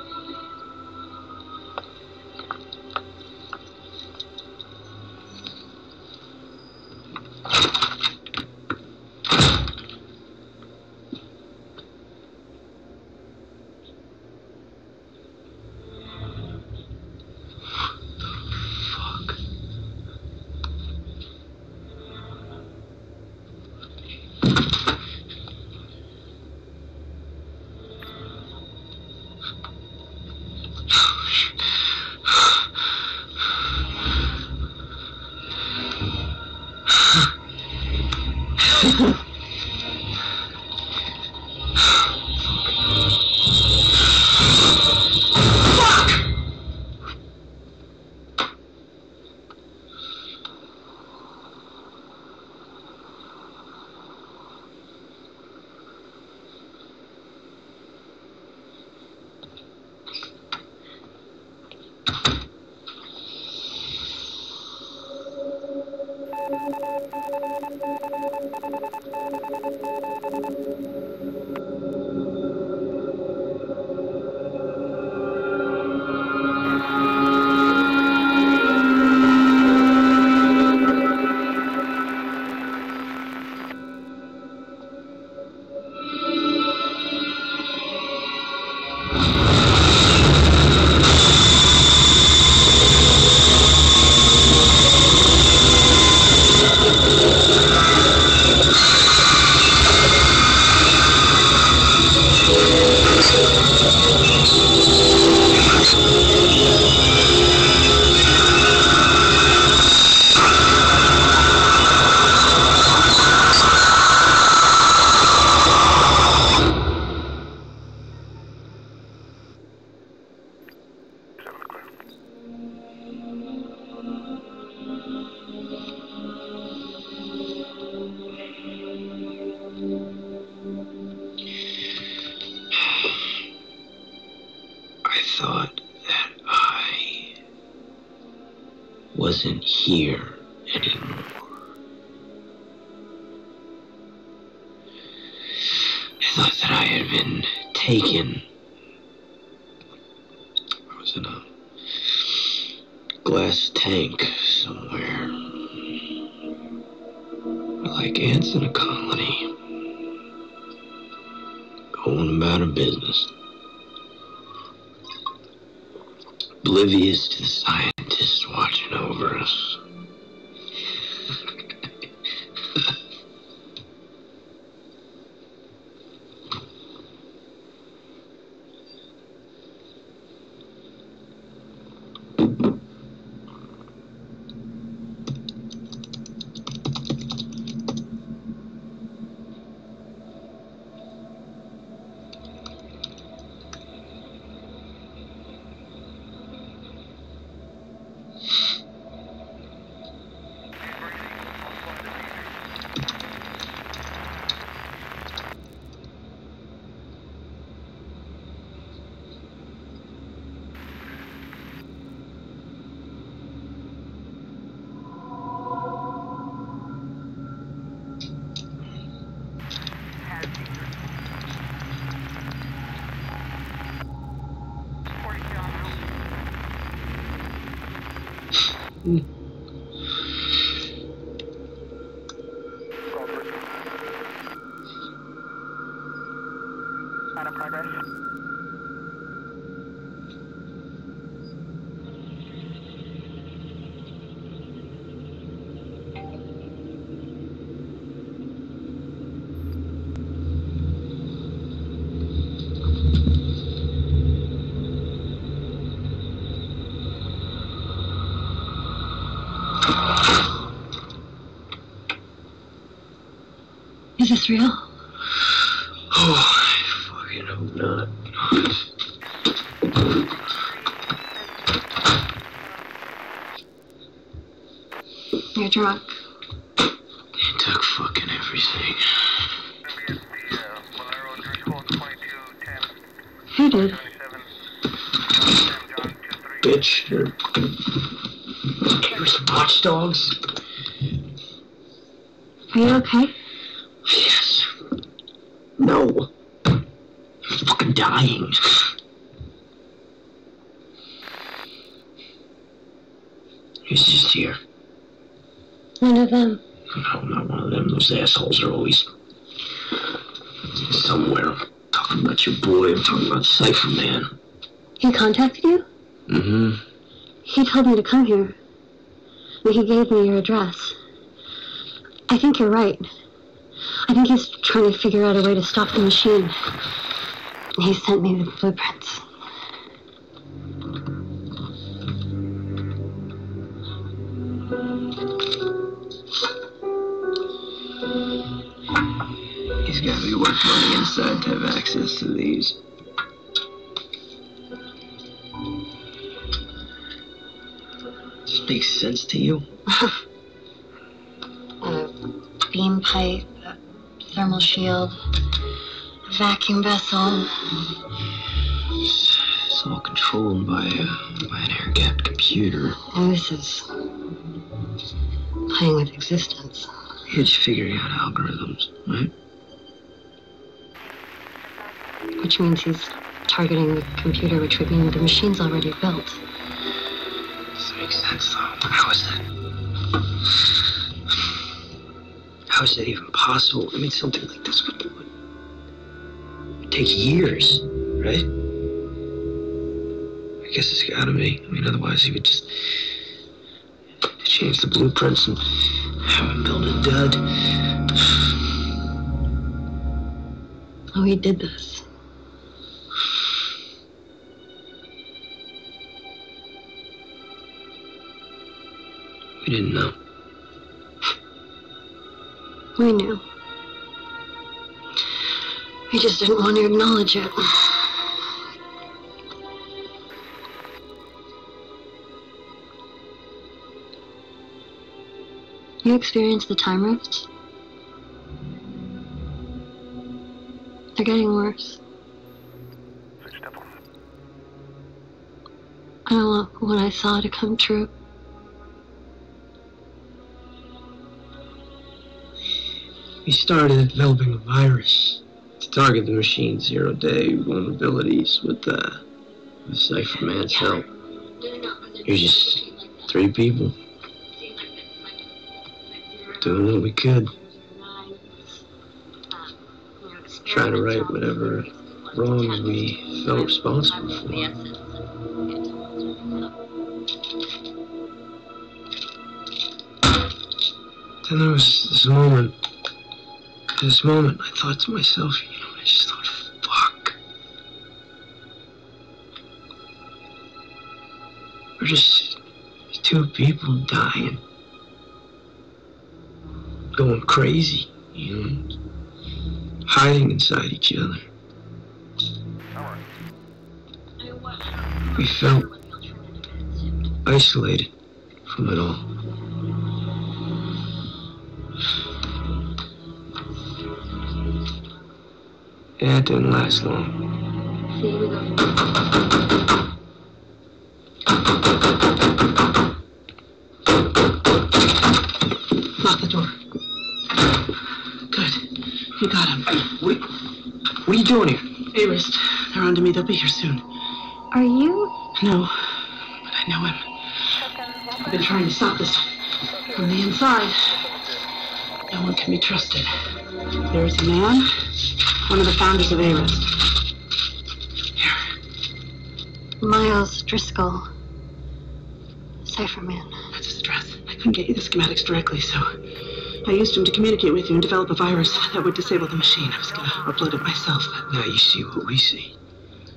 Wasn't here anymore. I thought that I had been taken. I was in a glass tank somewhere. Like ants in a colony. Going about a business. Oblivious to the scientists watching over us. Out of progress. this real? Oh, I fucking hope not. You're drunk. They took fucking everything. Who did? Bitch. There's watchdogs. Are you okay? Yes. No. I'm fucking dying. He's just here. None of them. No, not one of them. Those assholes are always somewhere. I'm talking about your boy. I'm talking about Cypher Man. He contacted you? Mm-hmm. He told me to come here. He gave me your address. I think you're right. I think he's trying to figure out a way to stop the machine. He sent me the blueprints. He's got to be working on the inside to have access to these. This makes sense to you? A beam pipe, a thermal shield, a vacuum vessel. It's all controlled by an air-gapped computer. And this is playing with existence. It's figuring out algorithms, right? Which means he's targeting the computer, which would mean the machine's already built. This makes sense, though. How is that? How is that even possible? I mean, something like this would take years, right? I guess it's gotta be. I mean, otherwise he would just change the blueprints and have him build a dud. Oh, he did this. We didn't know. We knew. We just didn't want to acknowledge it. You experienced the time rifts? They're getting worse. I don't want what I saw to come true. We started developing a virus to target the machine's zero-day vulnerabilities with Cypher Man's help. You're just 3 people doing what we could, trying to right whatever wrongs we felt responsible for. Then there was this moment, I thought to myself, I just thought, fuck. We're just 2 people dying. Going crazy, hiding inside each other. We felt isolated from it all. Yeah, it didn't last long. Lock the door. Good. You got him. What are you doing here? Arist, they're on to me. They'll be here soon. Are you? No, but I know him. I've been trying to stop this from the inside. No one can be trusted. There is a man, one of the founders of Arist. Here. Miles Driscoll. Cypher Man. That's his address. I couldn't get you the schematics directly, so I used him to communicate with you and develop a virus that would disable the machine. I was gonna upload it myself, but now you see what we see.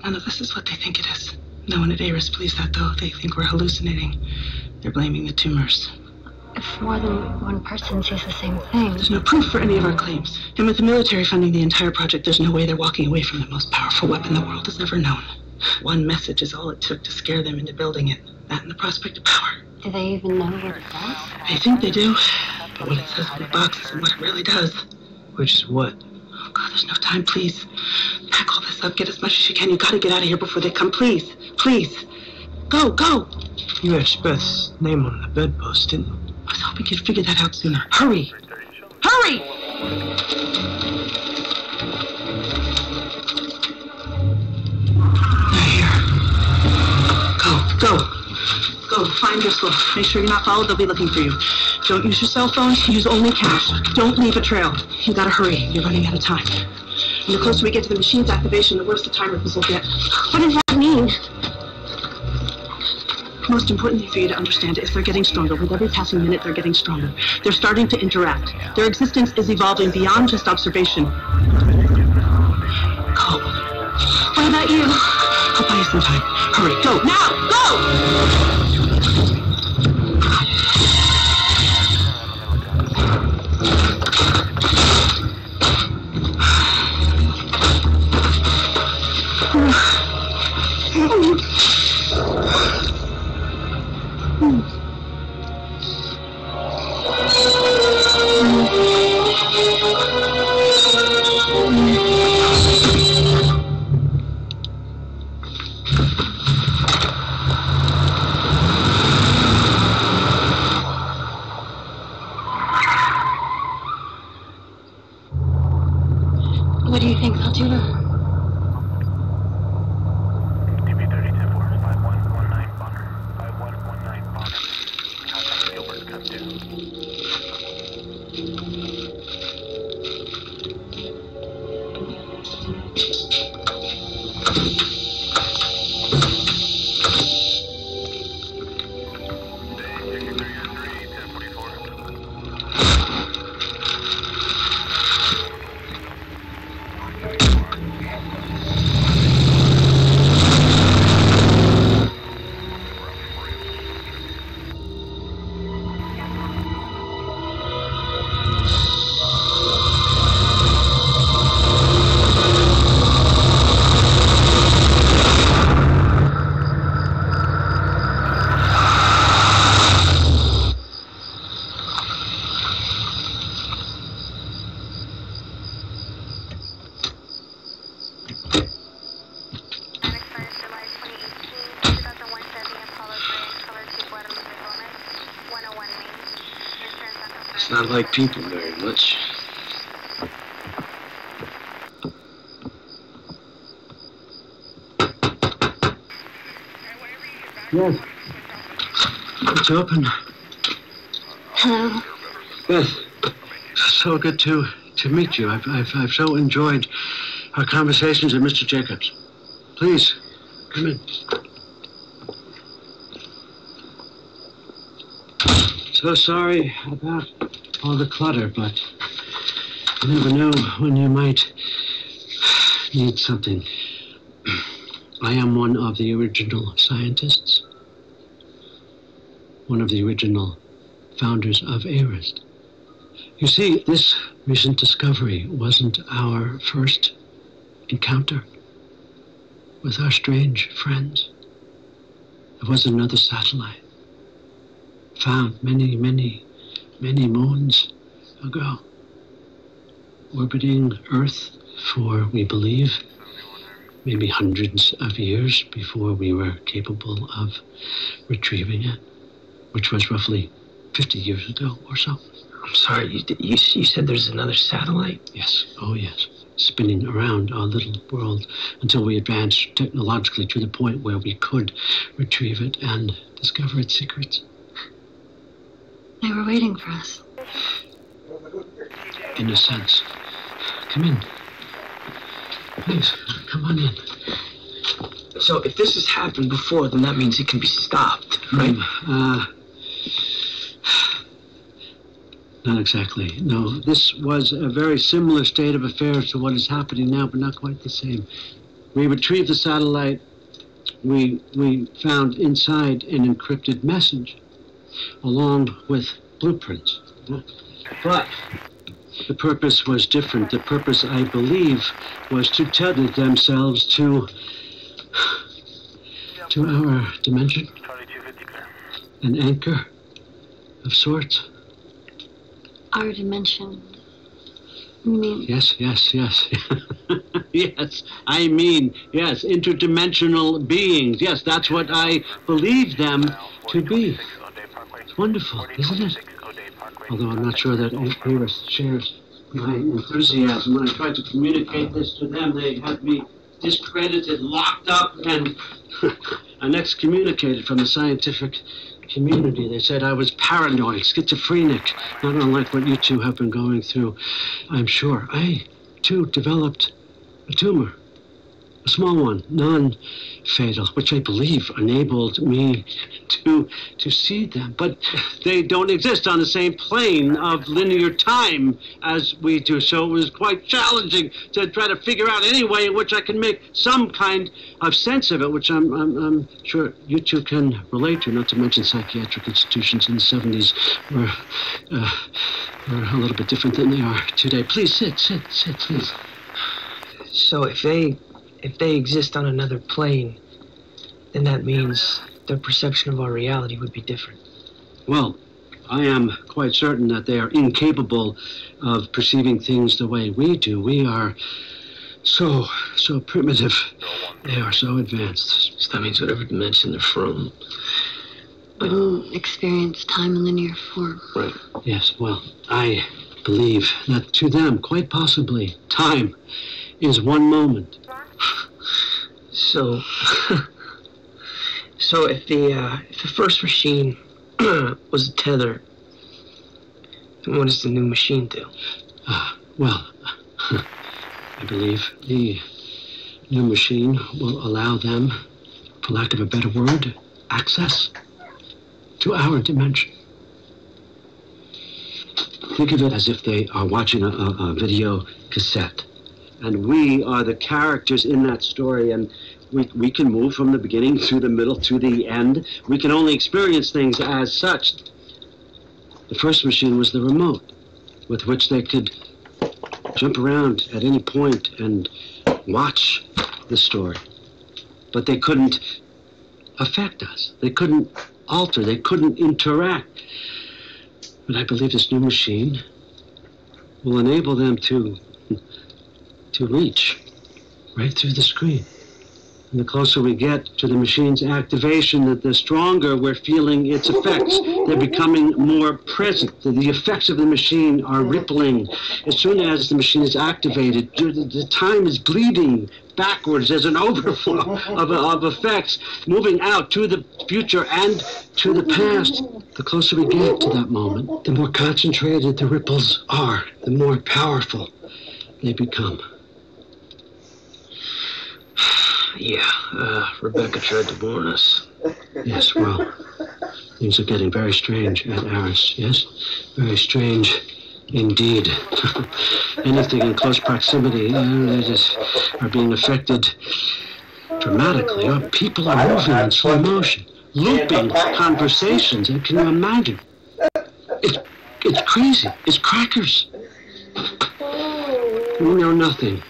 None of this is what they think it is. No one at Arist believes that, though. They think we're hallucinating. They're blaming the tumors. if more than one person sees the same thing... There's no proof for any of our claims. And with the military funding the entire project, there's no way they're walking away from the most powerful weapon the world has ever known. One message is all it took to scare them into building it. That and the prospect of power. Do they even know what it does? They think they do. But what it says in the box isn't what it really does. Which is what? Oh, God, there's no time, please. Pack all this up, get as much as you can. You gotta get out of here before they come, please. Please. Go, go! You etched Beth's name on the bedpost, didn't you? I was hoping you'd figure that out sooner. Hurry! Hurry! They're here. Go. Go, find Driscoll. Make sure you're not followed, they'll be looking for you. Don't use your cell phone, use only cash. Don't leave a trail. You gotta hurry, you're running out of time. And the closer we get to the machine's activation, the worse the time ripples will get. What does that mean? The most important thing for you to understand is they're getting stronger. With every passing minute, they're getting stronger. They're starting to interact. Their existence is evolving beyond just observation. Go. What about you? I'll buy you some time. Hurry, go, now, go! What do you think they'll do to her? DB30-10-4, 5119 Bonner. 5119 Bonner. Contact Gilbert, come to. It's not like people very much. Yes. It's open. Hello. Beth, so good to meet you. I've so enjoyed our conversations with Mr. Jacobs. Please, come in. So sorry about all the clutter, but you never know when you might need something. I am one of the original scientists, one of the original founders of ARIST. You see, this recent discovery wasn't our first encounter with our strange friends. There was another satellite found many, many, many moons ago, orbiting Earth for, we believe, maybe hundreds of years before we were capable of retrieving it, which was roughly 50 years ago or so. I'm sorry, you said there's another satellite? Yes, oh yes, spinning around our little world until we advanced technologically to the point where we could retrieve it and discover its secrets. They were waiting for us. In a sense. Come in. Please, come on in. So if this has happened before, then that means it can be stopped, right? Not exactly. No, this was a very similar state of affairs to what is happening now, but not quite the same. We retrieved the satellite. We found inside an encrypted message, along with blueprints. But the purpose was different. The purpose, I believe, was to tether themselves to our dimension. An anchor of sorts. Our dimension. You mean? Yes. Yes, I mean, yes, interdimensional beings. Yes, that's what I believe them to be. It's wonderful, isn't it? Although I'm not sure that Iris shares my enthusiasm. When I tried to communicate this to them, they had me discredited, locked up, and excommunicated from the scientific community. They said I was paranoid, schizophrenic, not unlike what you two have been going through, I'm sure. I, too, developed a tumor, a small one, non-fatal, which I believe enabled me to see them. But they don't exist on the same plane of linear time as we do, so it was quite challenging to try to figure out any way in which I can make some kind of sense of it, which I'm sure you two can relate to, not to mention psychiatric institutions in the 70s were a little bit different than they are today. Please sit, please. So if they exist on another plane, then that means their perception of our reality would be different. Well, I am quite certain that they are incapable of perceiving things the way we do. We are so primitive. They are so advanced. So that means whatever dimension they're from wouldn't experience time in linear form. Right. Yes, well, I believe that to them, quite possibly, time is one moment. So if the first machine was a tether, then what does the new machine do? Well, I believe the new machine will allow them, for lack of a better word, access to our dimension. Think of it as if they are watching a video cassette. And we are the characters in that story, and we can move from the beginning through the middle to the end. We can only experience things as such. The first machine was the remote, with which they could jump around at any point and watch the story. But they couldn't affect us. They couldn't alter. They couldn't interact. But I believe this new machine will enable them to reach right through the screen. And the closer we get to the machine's activation, the stronger we're feeling its effects. They're becoming more present. The effects of the machine are rippling. As soon as the machine is activated, the time is bleeding backwards. There's an overflow of effects moving out to the future and to the past. The closer we get to that moment, the more concentrated the ripples are, the more powerful they become. Yeah, Rebecca tried to warn us. Yes, well, things are getting very strange at Aris, yes? Very strange indeed. Anything in close proximity, they just are being affected dramatically. People are moving in slow motion, looping conversations, and can you imagine? It's crazy. It's crackers. We know nothing.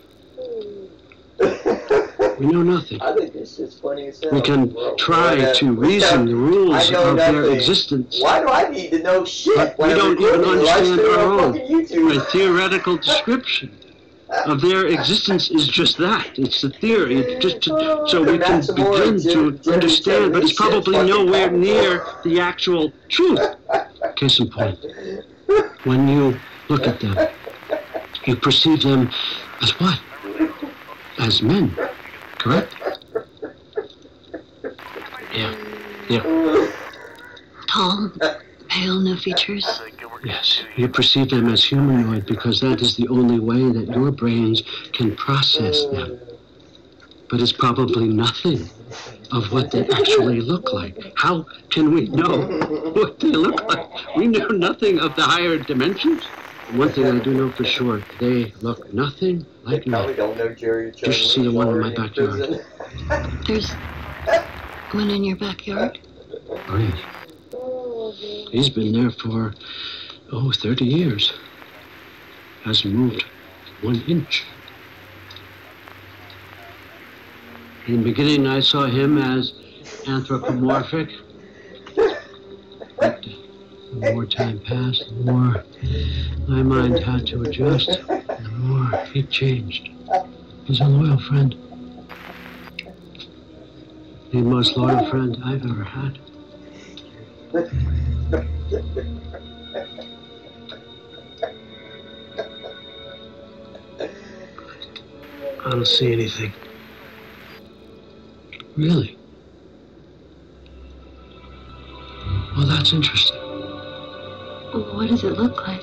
We know nothing. I think this is funny as hell. We can try to reason the rules of their existence. Why do I need to know shit? But we don't even understand our own. A theoretical description of their existence is just that. It's the theory. It's just so we can begin to understand, but it's probably nowhere near the actual truth. Case in point, when you look at them, you perceive them as what? As men. Correct? Yeah. Tall, pale, no features. Yes, you perceive them as humanoid because that is the only way that your brains can process them. But it's probably nothing of what they actually look like. How can we know what they look like? We know nothing of the higher dimensions. One thing I do know for sure, they look nothing like me. You should see the one in my backyard. There's one in your backyard? Oh, yes. He's been there for, 30 years. Hasn't moved 1 inch. In the beginning, I saw him as anthropomorphic. But the more time passed, the more my mind had to adjust, the more he changed. He's a loyal friend. The most loyal friend I've ever had. I don't see anything. Really? Well, that's interesting. What does it look like?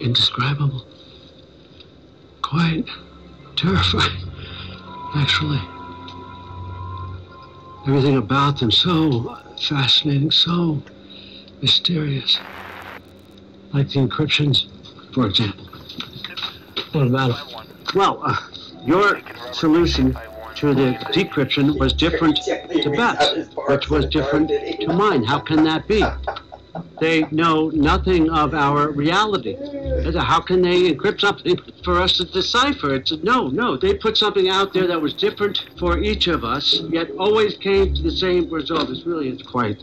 Indescribable. Quite terrifying, actually. Everything about them so fascinating, so mysterious. Like the encryptions, for example. What about it? Well, your solution to the decryption was different to Beth's, which was different to mine. How can that be? They know nothing of our reality. How can they encrypt something for us to decipher? It's no. They put something out there that was different for each of us, yet always came to the same result. It's quite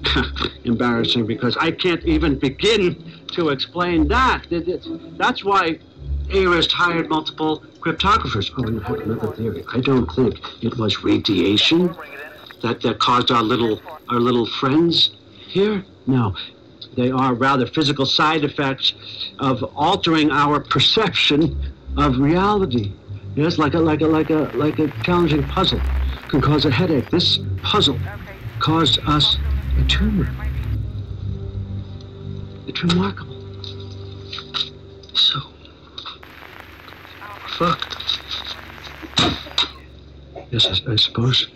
embarrassing because I can't even begin to explain that. That's why ARIST hired multiple cryptographers. Oh, and I have another theory. I don't think it was radiation that caused our little friends here. No. They are rather physical side effects of altering our perception of reality. Yes, like a challenging puzzle can cause a headache. This puzzle caused us a tumor. It's remarkable. So, fucked. Yes, I suppose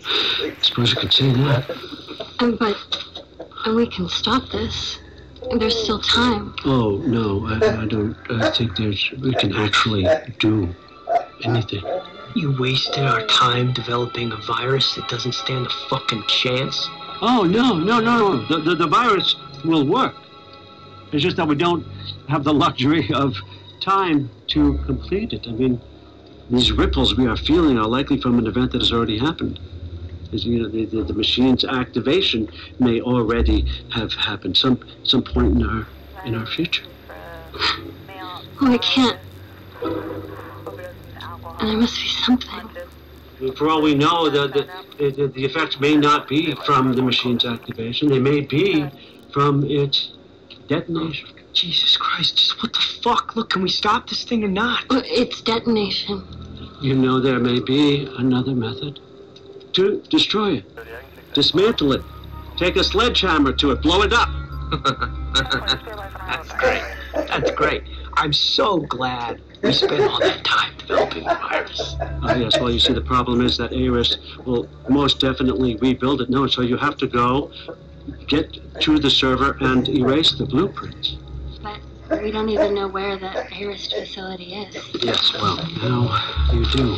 you could say that. But we can stop this. There's still time. Oh, no, I don't think we can actually do anything. You wasted our time developing a virus that doesn't stand a fucking chance? Oh, no. The virus will work. It's just that we don't have the luxury of time to complete it. I mean, these ripples we are feeling are likely from an event that has already happened. The machine's activation may already have happened some point in our future. Oh, I can't. There must be something. For all we know, the effects may not be from the machine's activation. They may be from its detonation. Jesus Christ, just what the fuck? Look, can we stop this thing or not? It's detonation. You know, there may be another method to destroy it. Dismantle it. Take a sledgehammer to it. Blow it up. That's great. I'm so glad we spent all that time developing the virus. Oh, yes. Well, you see, the problem is that ARIST will most definitely rebuild it. No, so you have to go, get to the server, and erase the blueprints. But we don't even know where the ARIST facility is. Yes, well, now you do.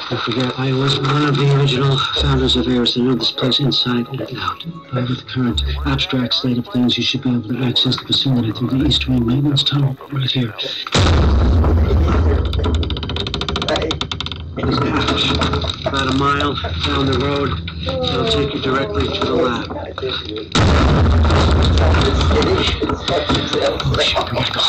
Don't forget, I was one of the original founders of ARIST. I know this place inside and out. With the current abstract state of things, you should be able to access the facility through the East Wing maintenance tunnel right here. There's a hatch about a mile down the road. It'll take you directly to the lab. Oh, shit, we gotta go.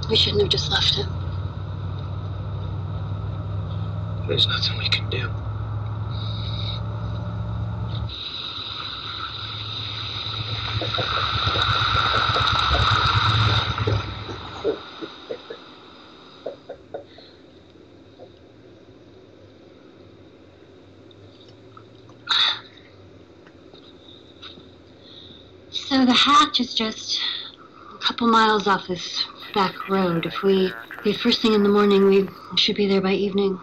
We shouldn't have just left him. There's nothing we can do. So the hatch is just a couple miles off this back road. If we leave first thing in the morning, we should be there by evening.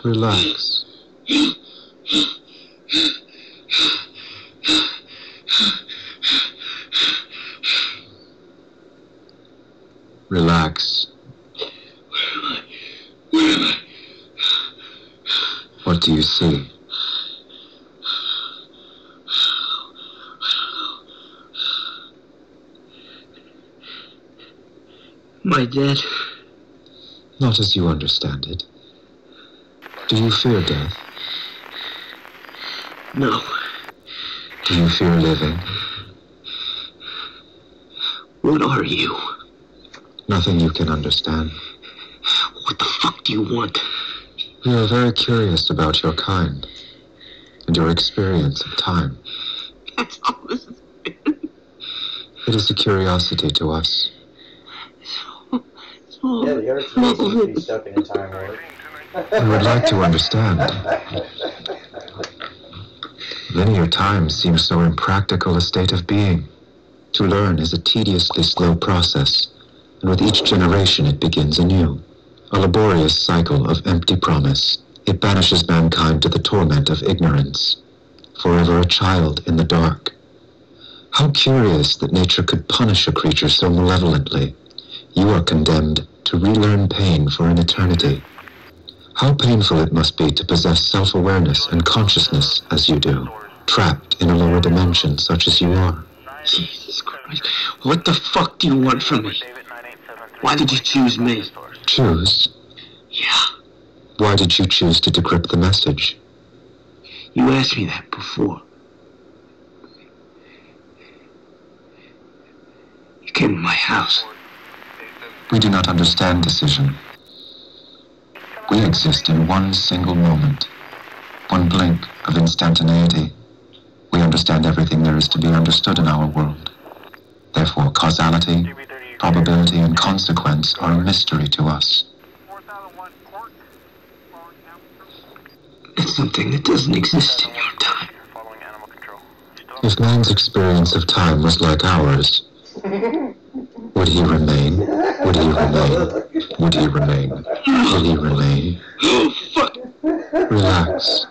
Relax. Relax. Where am I? What do you see? Am I dead? Not as you understand it. Do you fear death? No. Do you fear living? What are you? Nothing you can understand. What the fuck do you want? We are very curious about your kind and your experience of time. That's all this has been. It is a curiosity to us. Yeah, the RTA seems to be stuck in a time warp. We would like to understand. Linear time seems so impractical a state of being. To learn is a tediously slow process, and with each generation it begins anew. A laborious cycle of empty promise. It banishes mankind to the torment of ignorance. Forever a child in the dark. How curious that nature could punish a creature so malevolently. You are condemned to relearn pain for an eternity. How painful it must be to possess self-awareness and consciousness as you do, trapped in a lower dimension such as you are. Jesus Christ. What the fuck do you want from me? Why did you choose me? Choose? Yeah. Why did you choose to decrypt the message? You asked me that before. You came to my house. We do not understand decision. We exist in one single moment, one blink of instantaneity. We understand everything there is to be understood in our world. Therefore, causality, probability, and consequence are a mystery to us. It's something that doesn't exist in your time. If man's experience of time was like ours, would he remain? Would he remain? Would he remain? Will he remain? Oh, fuck! Relax.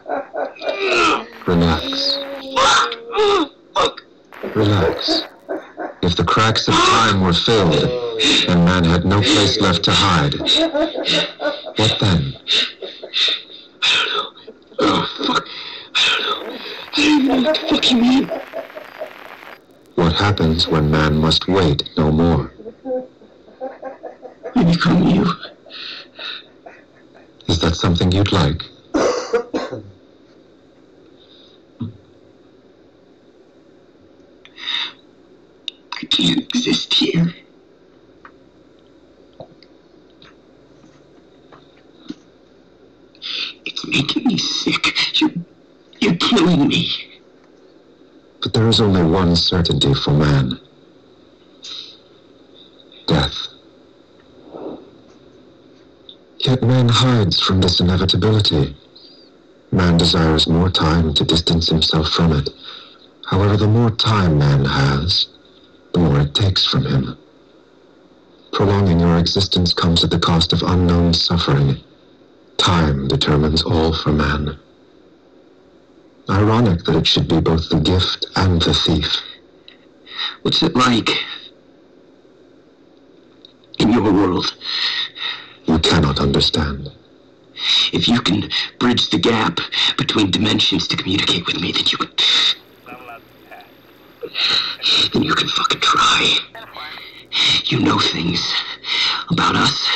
Relax. Fuck! Relax. If the cracks of time were filled, and man had no place left to hide, what then? I don't know. Oh, fuck. I don't know. I don't even know what the fuck you mean. What happens when man must wait no more? You become you. Is that something you'd like? I can't exist here. It's making me sick. You're killing me. But there is only one certainty for man. Death. Yet man hides from this inevitability. Man desires more time to distance himself from it. However, the more time man has, the more it takes from him. Prolonging your existence comes at the cost of unknown suffering. Time determines all for man. Ironic that it should be both the gift and the thief. What's it like in your world? You cannot understand. If you can bridge the gap between dimensions to communicate with me, then you can... Then you can fucking try. You know things about us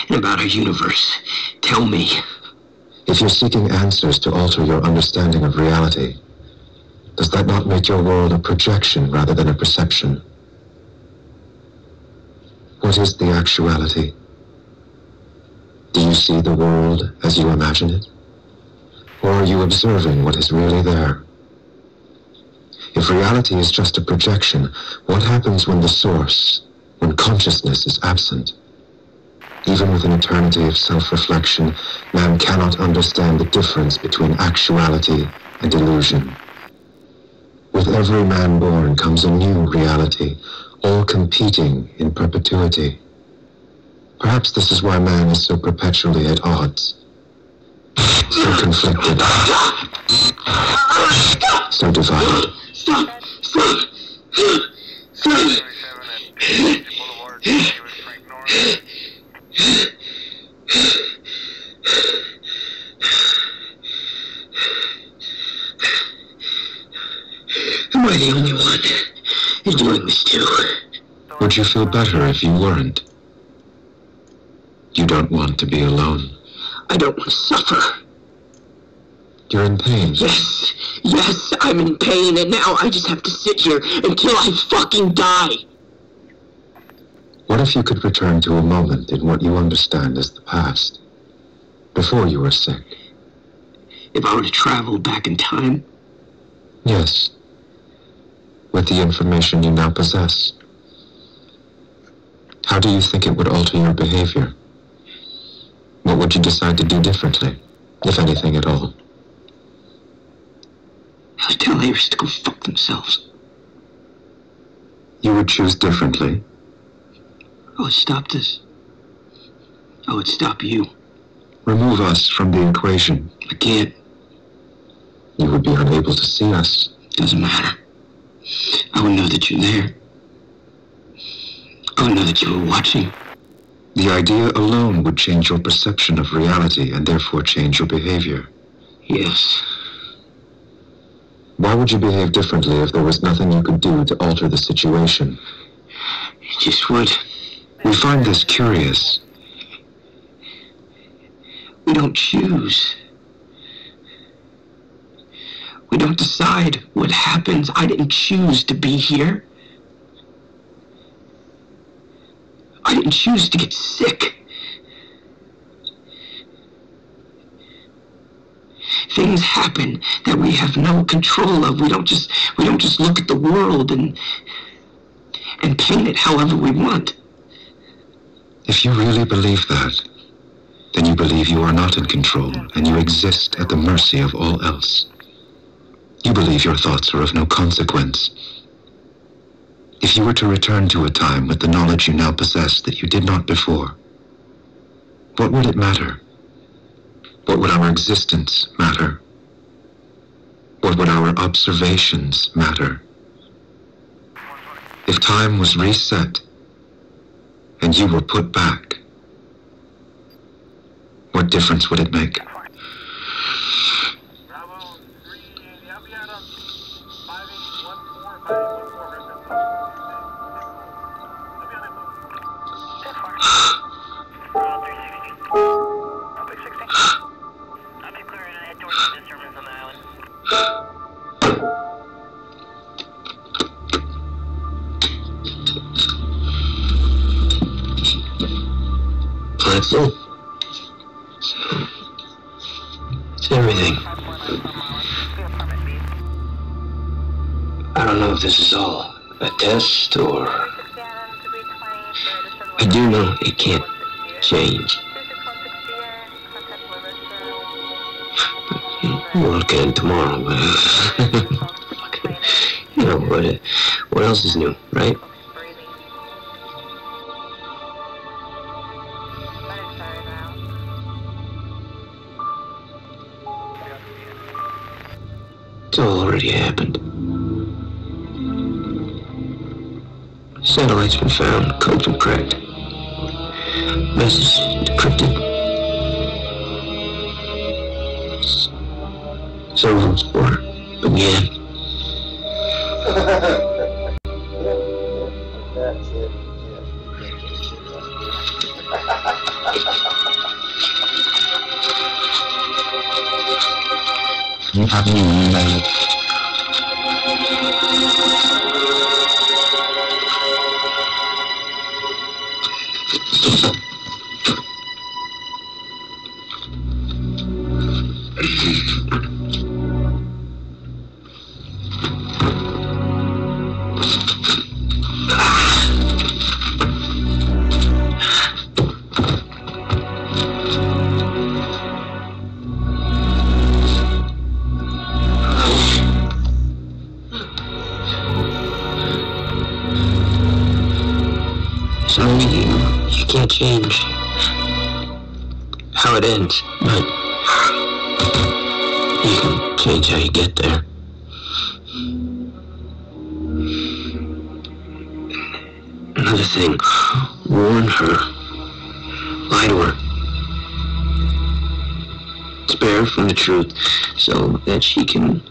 and about our universe. Tell me. If you're seeking answers to alter your understanding of reality, does that not make your world a projection rather than a perception? What is the actuality? Do you see the world as you imagine it? Or are you observing what is really there? If reality is just a projection, what happens when the source, when consciousness is absent? Even with an eternity of self-reflection, man cannot understand the difference between actuality and illusion. With every man born comes a new reality, all competing in perpetuity. Perhaps this is why man is so perpetually at odds, so conflicted, so divided. Stop! Stop! Stop! Am I the only one who's doing this too? Would you feel better if you weren't? You don't want to be alone. I don't want to suffer. You're in pain. Yes, I'm in pain, and now I just have to sit here until I fucking die. What if you could return to a moment in what you understand as the past, before you were sick? If I were to travel back in time? Yes. With the information you now possess. How do you think it would alter your behavior? What would you decide to do differently, if anything at all? I would tell Iris to go fuck themselves. You would choose differently? I would stop this. I would stop you. Remove us from the equation. I can't. You would be unable to see us. Doesn't matter. I would know that you're there. I would know that you were watching. The idea alone would change your perception of reality and therefore change your behavior. Yes. Why would you behave differently if there was nothing you could do to alter the situation? It just would. We find this curious. We don't choose. We don't decide what happens. I didn't choose to be here. I didn't choose to get sick. Things happen that we have no control of. We don't just look at the world and paint it however we want. If you really believe that, then you believe you are not in control and you exist at the mercy of all else. You believe your thoughts are of no consequence. If you were to return to a time with the knowledge you now possess that you did not before, what would it matter? What would our existence matter? What would our observations matter? If time was reset and you were put back, what difference would it make? Platform? It's everything. I don't know if this is all a test or... I do know it can't change. We'll look at it tomorrow, but... you know, What else is new, right? It's all already happened. Satellite's been found, code's been cracked. Message decrypted. Someone's order again. That's it. You have any email? So you can't change how it ends, but you can change how you get there. Another thing, warn her, lie to her, spare her from the truth so that she can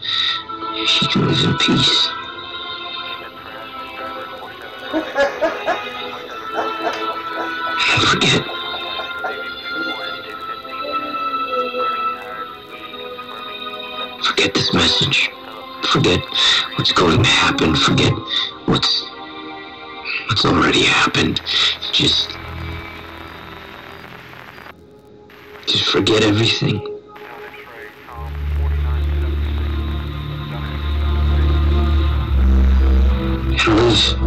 live in peace. Forget. Forget this message. Forget what's going to happen. Forget what's already happened. Just forget everything. And live.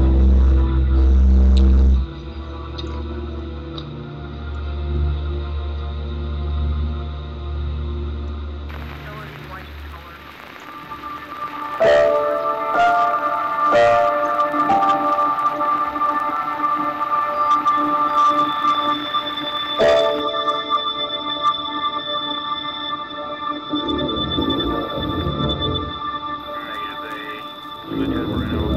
Switch over and